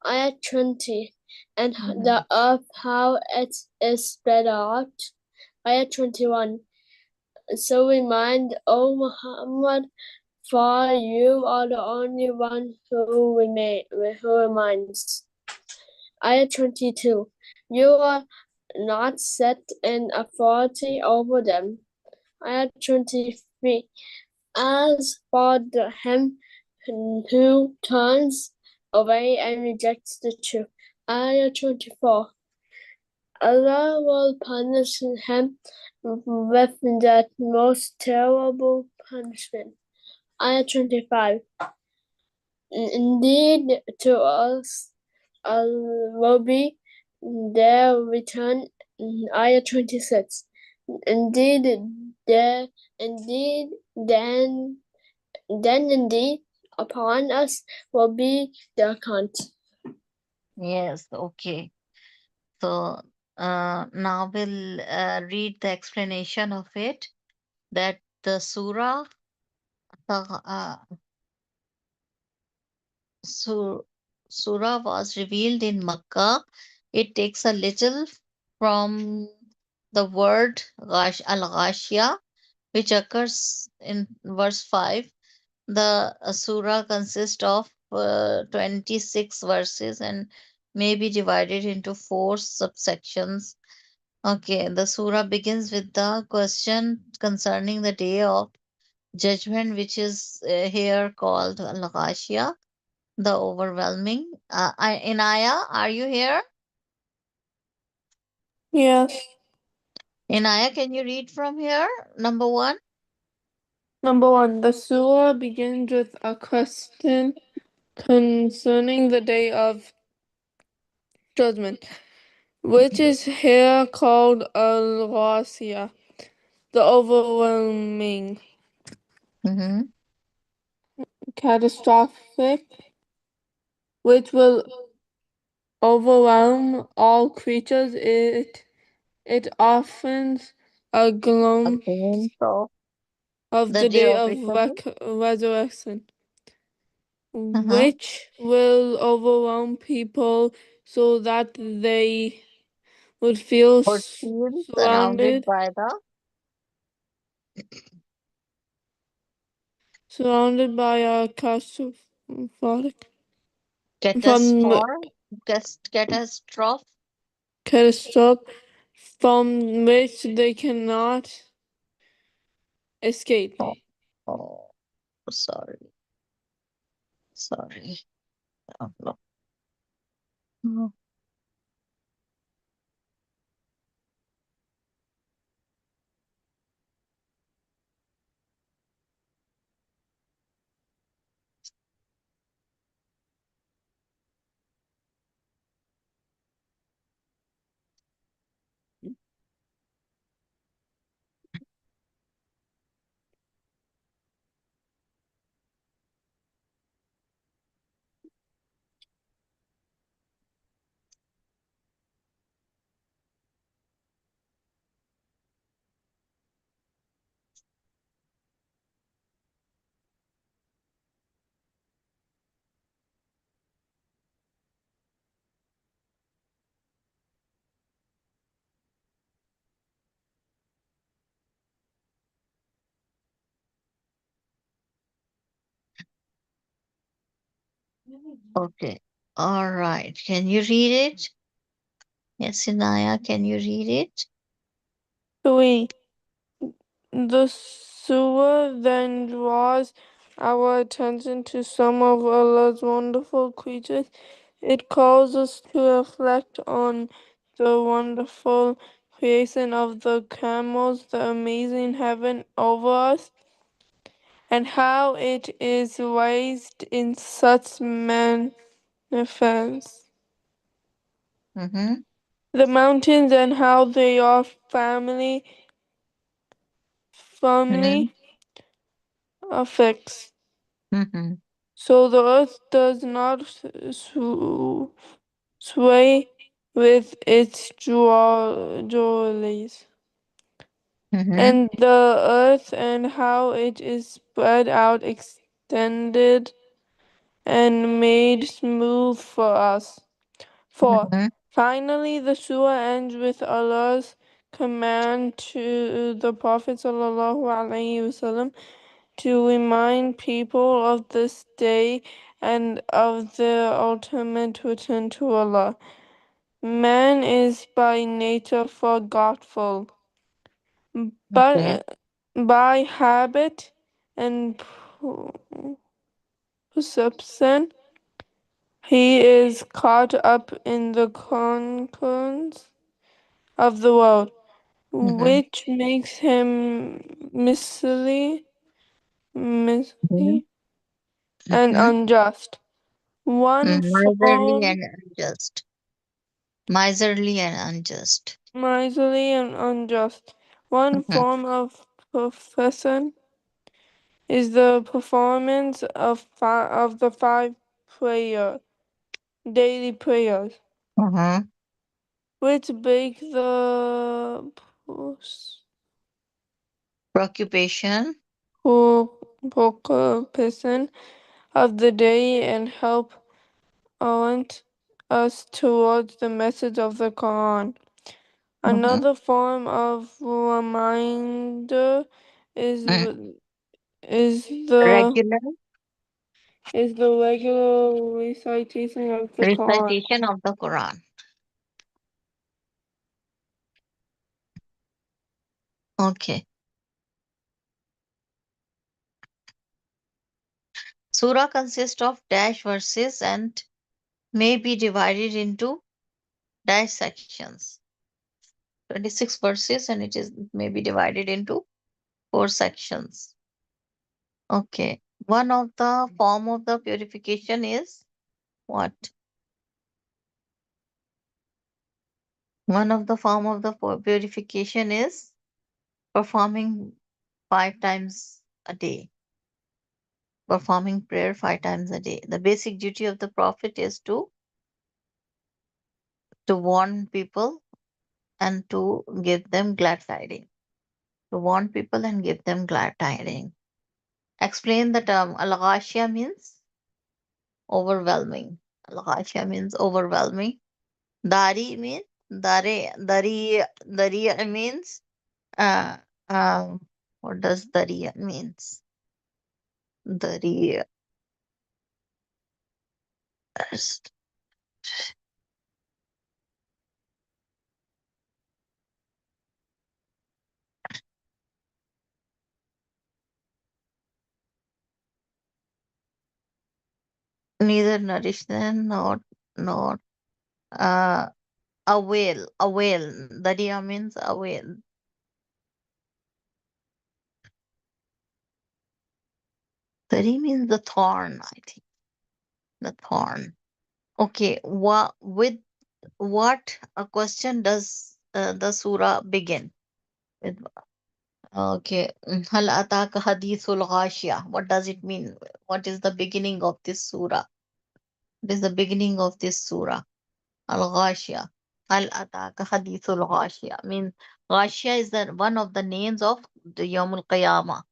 Ayat 20. And the earth, how it is spread out. Ayat 21. So remind, O Muhammad, for you are the only one who reminds. Ayat 22. You are not set in authority over them. Ayat 23. As for him who turns away and rejects the truth. Ayat 24. Allah will punish him with that most terrible punishment. Ayah 25. Indeed, to us will be their return. Ayah 26. Indeed, there, indeed, then indeed, upon us will be the account. Yes, okay. So now we'll read the explanation of it. That the uh, sur- surah was revealed in Makkah. It takes a little from the word al-Ghashiyah, which occurs in verse 5. The surah consists of 26 verses and may be divided into four subsections. Okay, the surah begins with the question concerning the day of judgment, which is here called Al-Ghashiyah, the overwhelming. Inaya, are you here? Yes. Inaya, can you read from here? Number one. Number one, the surah begins with a question concerning the day of judgment, which is here called al-Ghasiyah, the overwhelming, Mm-hmm. catastrophic, which will overwhelm all creatures. It offers a A glimpse glimpse of of the the day day of of reckoning. resurrection, Uh-huh. which will overwhelm people so that they would feel Or field surrounded surrounded by the surrounded by a catastrophe from catastrophe. catastrophe from which they cannot escape. Oh, oh, sorry, sorry. Oh, no. Mhm. Okay. All right. Can you read it? Yes, Inaya, can you read it? 3. The surah then draws our attention to some of Allah's wonderful creatures. It calls us to reflect on the wonderful creation of the camels, the amazing heaven over us, and how it is raised in such manifest. Mm-hmm. The mountains and how they are firmly Mm-hmm. affixed. Mm-hmm. So the earth does not sway with its jewelries. Mm-hmm. And the earth and how it is spread out, extended, and made smooth for us. 4. Mm-hmm. Finally, the surah ends with Allah's command to the Prophet ﷺ to remind people of this day and of their ultimate return to Allah. Man is by nature forgetful, Okay. but by habit and perception, he is caught up in the concerns of the world, Mm-hmm. which makes him Mm-hmm. misleading and Mm-hmm. unjust. One Miserly form and unjust. Miserly and unjust. miserly and unjust. One Mm-hmm. form of profession is the performance of the five prayer daily prayers, Mm-hmm. which break the Preoccupation. preoccupation of the day and help orient us towards the message of the Quran. Mm-hmm. Another form of reminder is Mm. is the Regular is the regular recitation of the Quran. recitation of the Quran. Okay. Surah consists of dash verses and may be divided into dash sections. 26 verses and it may be divided into four sections. Okay. One of the form of the purification is what? One of the form of the purification is performing 5 times a day. Performing prayer 5 times a day. The basic duty of the Prophet is to warn people and to give them glad tidings. To warn people and give them glad tidings. Explain the term. Al-Ghashia means overwhelming. Al-Ghashia means overwhelming. Dari means dari means uh, what does dari means? Dari neither nourish them nor uh a whale. Daria means a whale. Dari means the thorn, I think. The thorn. Okay, with what a question does the surah begin with? Okay, hal ataka hadithul ghashiyah. What does it mean? What is the beginning of this surah? What is the beginning of this surah? Al ghashiyah. Hal ataka hadithul ghashiyah means ghashiyah is the one of the names of the Yawmul Qiyamah.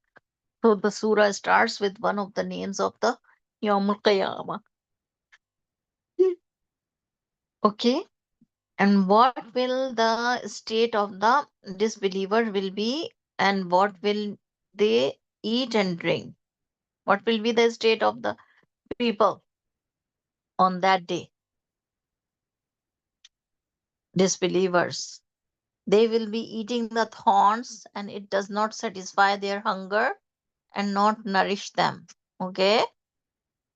So the surah starts with one of the names of the Yawmul Qiyamah. Okay. And what will the state of the disbeliever will be, and what will they eat and drink? What will be the state of the people? on that day. Disbelievers. They will be eating the thorns, and it does not satisfy their hunger and not nourish them. Okay?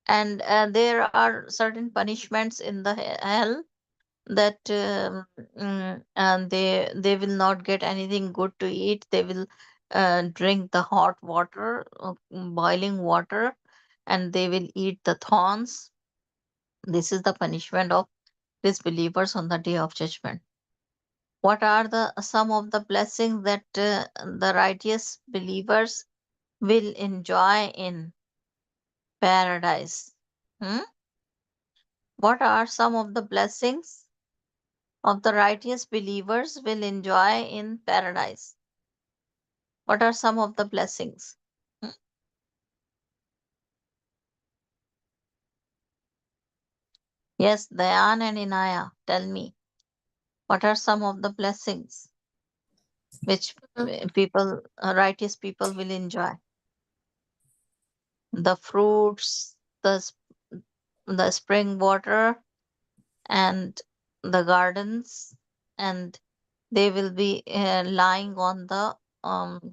And there are certain punishments in the hell that and they will not get anything good to eat. They will drink the hot water, boiling water, and they will eat the thorns. This is the punishment of disbelievers on the day of judgment. What are the some of the blessings that the righteous believers will enjoy in paradise? Hmm? What are some of the blessings of the righteous believers will enjoy in paradise? What are some of the blessings? Hmm? Yes, Dayan and Inaya, tell me, what are some of the blessings which people, righteous people will enjoy? The fruits, the spring water, and the gardens, and they will be lying on the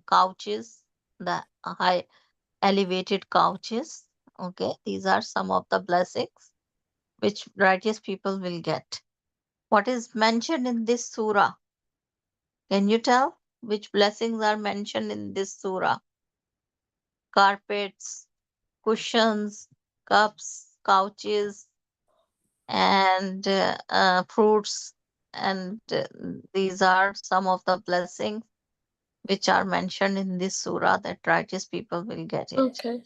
couches, the high elevated couches. Okay, these are some of the blessings which righteous people will get. What is mentioned in this surah? Can you tell which blessings are mentioned in this surah? Carpets, cushions, cups, couches, and fruits. And these are some of the blessings which are mentioned in this surah that righteous people will get it. Okay.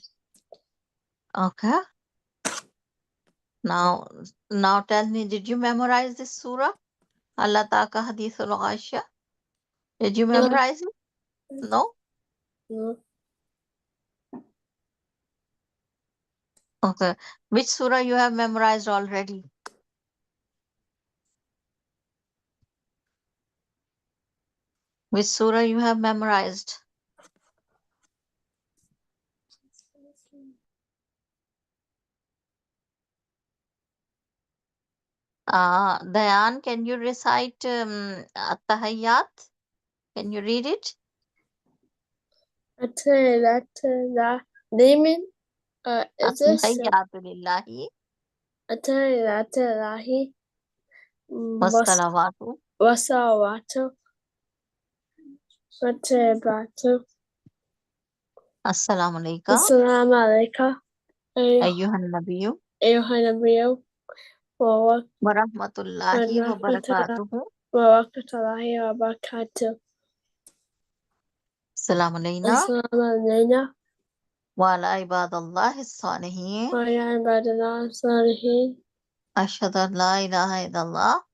Okay. Now, now tell me, did you memorize this surah? Allah Taka Hadithul Ghashiya. Did you No. memorize it? No? No. Okay. Which surah you have memorized already? Which surah you have memorized? Dayan, can you recite At-Tahiyyat? Can you read it? Demon, is this At-Tahiyyatu lillahi Atalahi wassalawatu Wasawatu Watebatu assalamu alayka Assalamu alaikum ayyuhan nabiyyu Ayuhanabiyu wa wa rahmatullahi wa barakatuhu. Warakatullahi wa barakatuh. Assalamu alayna Assalamu alaikum wa ala ibadallahi salihin. wa ala ibadillah salihin. Ashhadu an la ilaha illallah.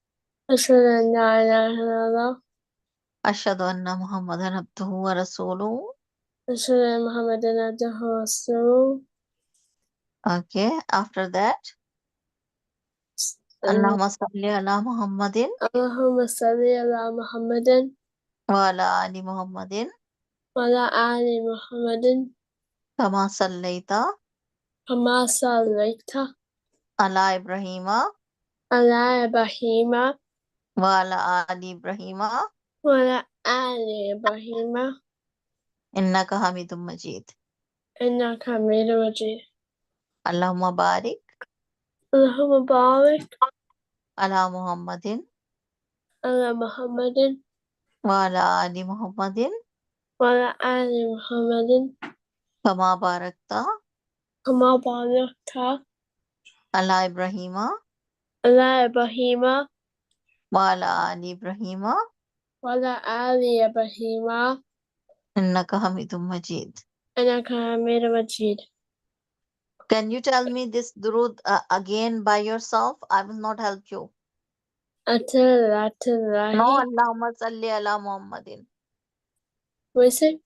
Ashhadu an la ilaha illallah. Ashhadu anna Muhammadan abduhu wa rasuluhu. Ashhadu anna Muhammadan abduhu wa rasuluh. Okay, after that, Allahumma salli ala Muhammadin Allahumma salli ala Muhammadin wa ala ali Muhammadin wa ala ali Muhammadin kama sallaita kama sallaita ala Ibrahima ala Ibrahima wa ala ali Ibrahima wa ala ali Ibrahima innaka hamidum majid. innaka hamidum majid. Allahumma barik Allahumma barik ala Muhammadin ala Muhammadin wa ala ali Muhammadin wa ala ali Muhammadin kama barakta kama barakta ala Ibrahima ala Ibrahima wa ala ali Ibrahima wa ala ali Ibrahima innaka hamidum majid. innaka hamidum majid. Can you tell me this durud again by yourself? I will not help you. No, Atalahi. Allahumma salli ala Muhammadin. What is it?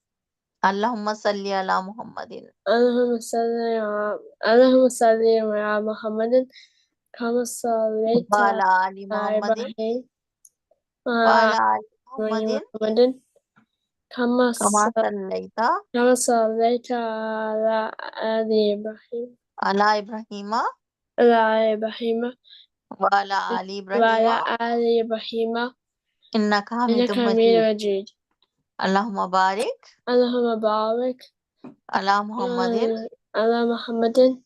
Allahumma salli ala Muhammadin. Allahumma salli ala Muhammadin kama Wa sallaita ala ali ala Muhammadin. Ibrahim Wa wa ala ali ala Muhammadin. Muhammadin kama Kama sallaita sallaita ala ali Ibrahim ala Ibrahima على إبراهيم وعلى آل إبراهيم وعلى آل إبراهيم إنك حميد إنك حميد مجيد. مجيد. اللهم بارك اللهم بارك على محمد على محمد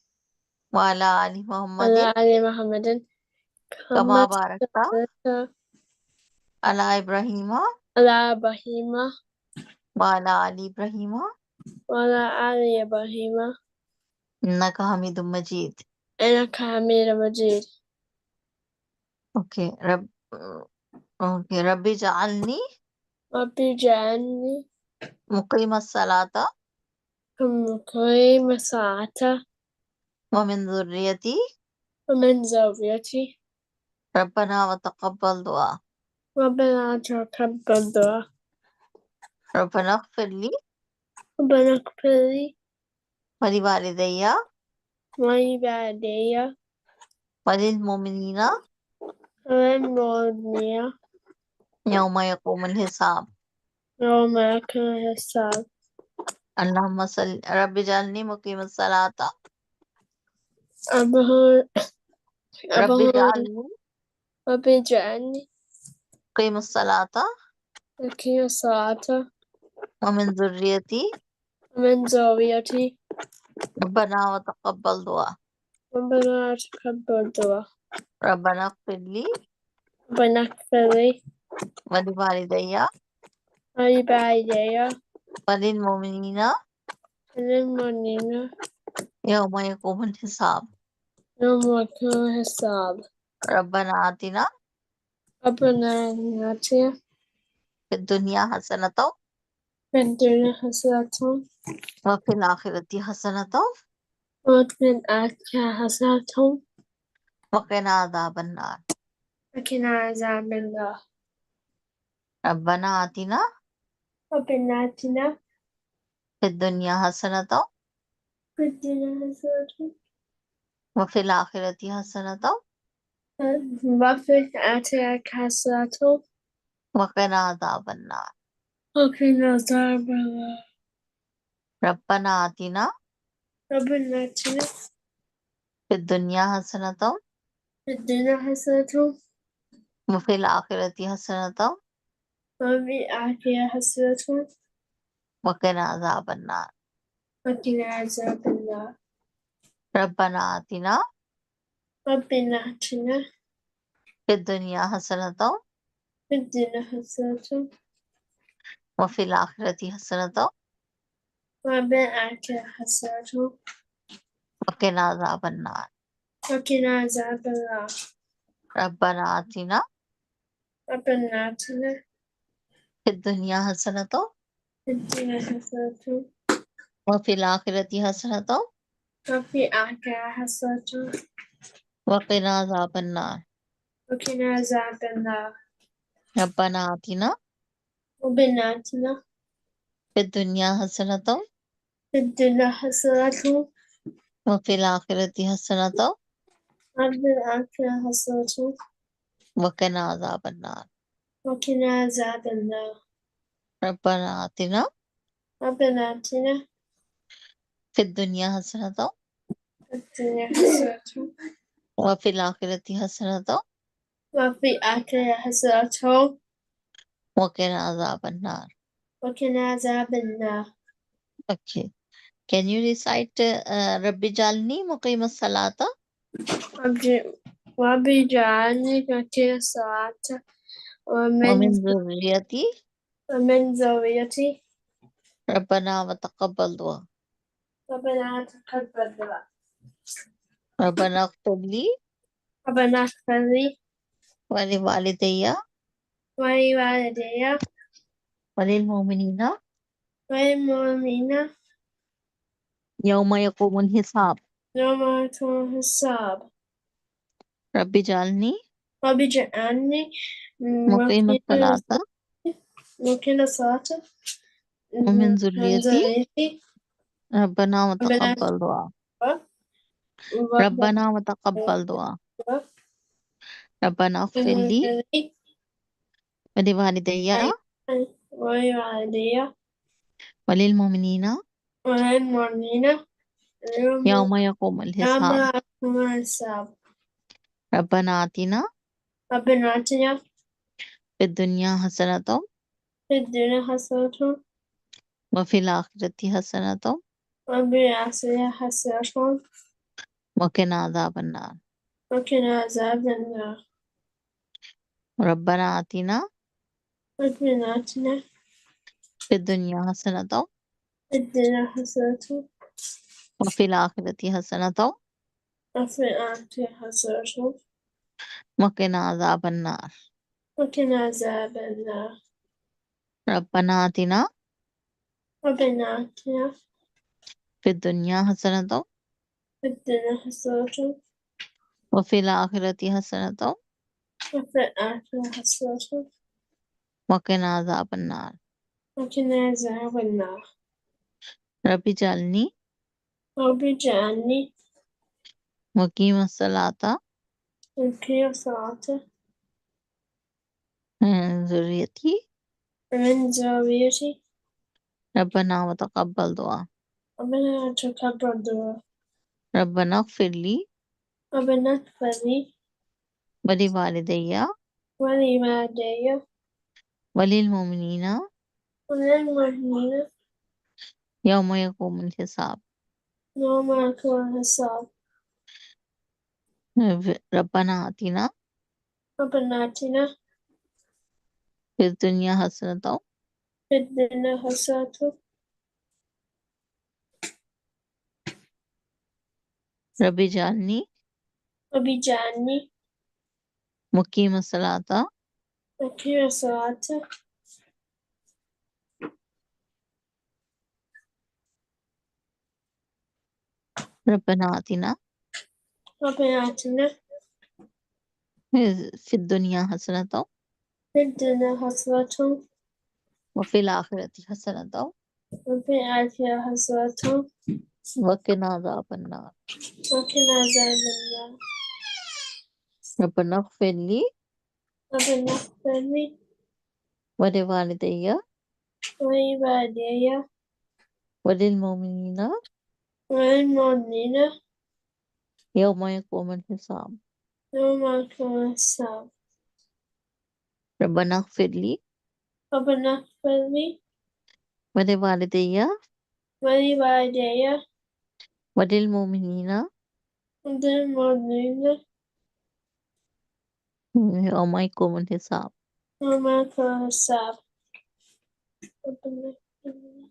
وعلى آل محمد وعلى آل محمد كما كما باركت باركت على إبراهيم على إبراهيم وعلى آل إبراهيم وعلى آل إبراهيم إنك حميد مجيد. إنك حميد مجيد. أوكي ربي اجعلني رب اجعلني مقيم الصلاة مقيم الصلاة ومن ذريتي ومن ذريتي. ربنا وتقبل دعاء. ربنا تقبل دعاء. ربنا اغفر لي ربنا اغفر لي ولوالدي ولوالدي وللمؤمنين والمؤمنين يوم يقوم الحساب. يوم يكون الحساب. اللهم صل رب اجعلني مقيم الصلاة أبهر رب أبهر اجعلني رب اجعلني مقيم الصلاة مقيم الصلاة ومن ذريتي ومن ذريتي. ربنا وتقبل دعاء. ربنا تقبل دعاء. ربنا اغفر لي ربنا اغفر لي ولوالدي ولوالدي وللمؤمنين وللمؤمنين يوم يقوم الحساب. يوم يكون الحساب. ربنا آتنا ربنا آتنا في الدنيا حسنة في الدنيا حسنة وفي الآخرة حسنة وفي الآخرة حسنة وقنا عذاب النار. وقنا عذاب النار. ربنا آتنا ربنا آتنا في الدنيا حسنة في الدنيا حسنة وفي الآخرة حسنة وفي الآخرة حسنة وقنا عذاب النار. وقنا عذاب النار. ربنا آتنا ربنا آتنا في الدنيا حسنة في الدنيا حسنة وفي الآخرة حسنة وفي الآخرة حسنة وقنا عذاب النار. وقنا عذاب النار. ربنا آتنا ربنا آتنا في الدنيا حسنة في الدنيا حسنة وفي الآخرة حسنة وفي الآخرة حسنة وقنا عذاب النار. وقنا عذاب النار. ربنا آتنا ربنا آتنا في الدنيا حسنة في الدنيا حسنة وفي الآخرة حسنة وفي الآخرة حسنة وقنا عذاب النار. وقنا عذاب النار. ربنا آتنا ربنا آتنا في الدنيا حسنة في الدنيا حسنة وفي الآخرة حسنة وفي الآخرة حسنة وقنا عذاب النار. وقنا عذاب النار. ربنا آتنا ربنا آتنا في الدنيا حسنة في الدنيا حسنة وفي الآخرة حسنة وفي الآخرة حسنة وقنا عذاب النار. وقنا عذاب النار. Okay. Can you recite رب اجعلني مقيم الصلاة رب اجعلني مقيم الصلاة ومن ذريتي ومن ذريتي. ربنا وتقبل دعاء. ربنا تقبل دعاء. ربنا اغفر لي ربنا اغفر لي ولوالدي ولوالدي وللمؤمنين والمؤمنين يوم يقوم الحساب. يوم يكون الحساب. رب اجعلني رب اجعلني مقيم الصلاة مقيم الصلاة ومن من ذريتي ذريتي. ربنا ربنا وتقبل دعاء. ربنا ربنا وتقبل دعاء. ربنا اغفر لي ولوالدي ووالدي وللمؤمنين والمؤمنين يوم يقوم يوم الحساب. وما الحساب ربنا آتنا ربنا آتنا في الدنيا حسنة في الدنيا حسنة وفي الآخرة حسنة وفي الآخرة حسنة وقنا عذاب النار وقنا عذاب النار ربنا آتنا ربنا آتنا في الدنيا حسنة في الدنيا حسنة وفي الآخرة حسنة وفي الآخرة حسنة وقنا عذاب النار وقنا عذاب النار ربنا آتنا ربنا آتنا في الدنيا حسنة في الدنيا حسنة وفي الآخرة حسنة وفي الآخرة حسنة وقنا عذاب النار وقنا عذاب النار رب اجعلني رب اجعلني مقيم الصلاة مقيم الصلاة من ذريتي ومن ذريتي ربنا وتقبل دعاء ربنا تقبل دعاء ربنا اغفر لي ربنا اغفر لي ولوالدي ولوالدي وللمؤمنين وللمؤمنين يوم يقوم الحساب يوم يقوم الحساب ربنا آتنا ربنا آتنا في الدنيا حسنة في الدنيا حسنة رب اجعلني رب اجعلني مقيم الصلاة مقيم الصلاة ربنا آتنا ربنا آتنا في الدنيا حسنة في الدنيا حسنة وفي الآخرة حسنة وفي الآخرة حسنة وقنا عذاب النار وقنا عذاب النار ربنا اغفر لي ربنا اغفر لي ولوالدي ولوالدي وللمؤمنين والمؤمنين يوم يقوم الحساب يوم يقوم الحساب ربنا اغفر لي ربنا اغفر لي ولوالدي ولوالدي وللمؤمنين والمؤمنين يوم يقوم الحساب يوم يقوم الحساب ربنا اغفر لي.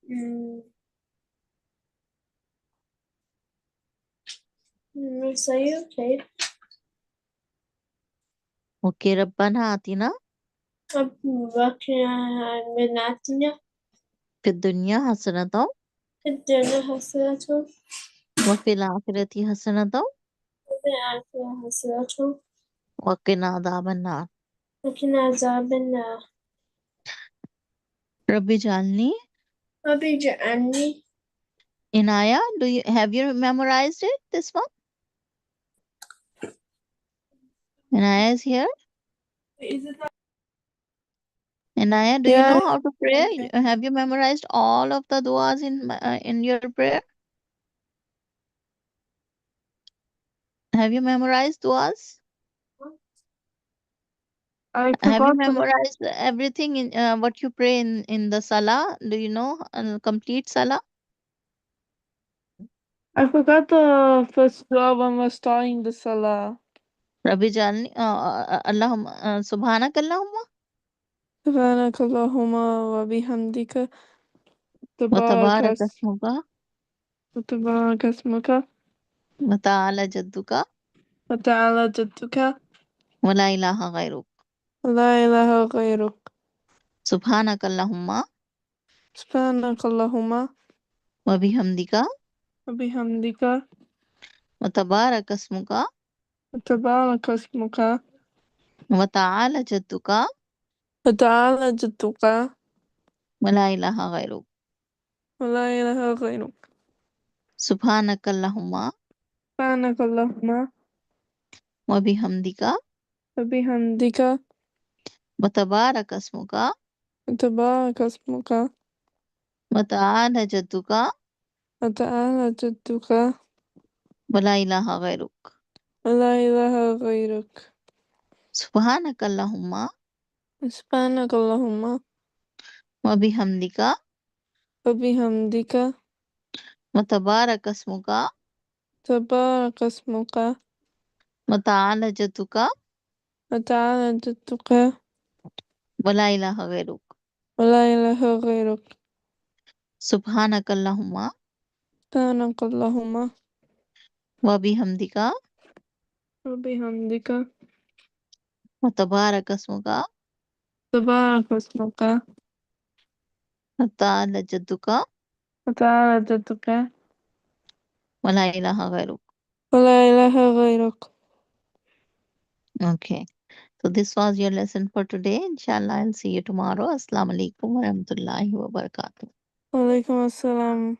Mm. Say okay. اوكي ربنا آتنا ربنا آتنا في الدنيا حسنة في الدنيا حسنة وفي الآخرة حسنة وفي الآخرة حسنة وقنا عذاب النار وقنا عذاب النار رب اجعلني رب اجعلني Inaya, have you memorized it, this one? Inaya is here. Inaya, do you Yeah, know how to pray? okay. Have you memorized all of the duas in your prayer? Have you memorized duas? I Have you forgot the memorized everything in what you pray in the salah? Do you know complete salah? first dua when we're starting the salah. Rabbi Jalni, Allahumma, Subhanak Allahumma, سبحانك اللهم وبحمدك wa تبارك tabarak asmuka, وتبارك اسمك wa ta'ala jadduka, وتعالى جدك wa la ilaha ghayruk. ولا إله غيرك Subhanak Allahumma, سبحانك اللهم wa bihamdika, وبحمدك wa tabarak asmuka, وتبارك اسمك wa ta'ala jadduka, وتعالى جدك wa la ilaha ghayruk. ولا إله غيرك Subhanak Allahumma, سبحانك اللهم wa bihamdika, وبحمدك وتبارك اسمك تبارك اسمك وتعالى جدك وتعالى جدك ولا إله غيرك. ولا إله غيرك. سبحانك اللهم سبحانك اللهم وبحمدك وبحمدك وتبارك اسمك تبارك اسمك وتعالى جدك وتعالى جدك ولا إله غيرك. ولا إله غيرك. سبحانك اللهم سبحانك اللهم وبحمدك وبحمدك وتبارك اسمك تبارك اسمك وتعالى جدك وتعالى جدك ولا إله غيرك. ولا إله غيرك. Okay. So this was your lesson for today. Inshallah, I'll see you tomorrow. Assalamu alaikum wa rahmatullahi wa barakatuh. وعليكم السلام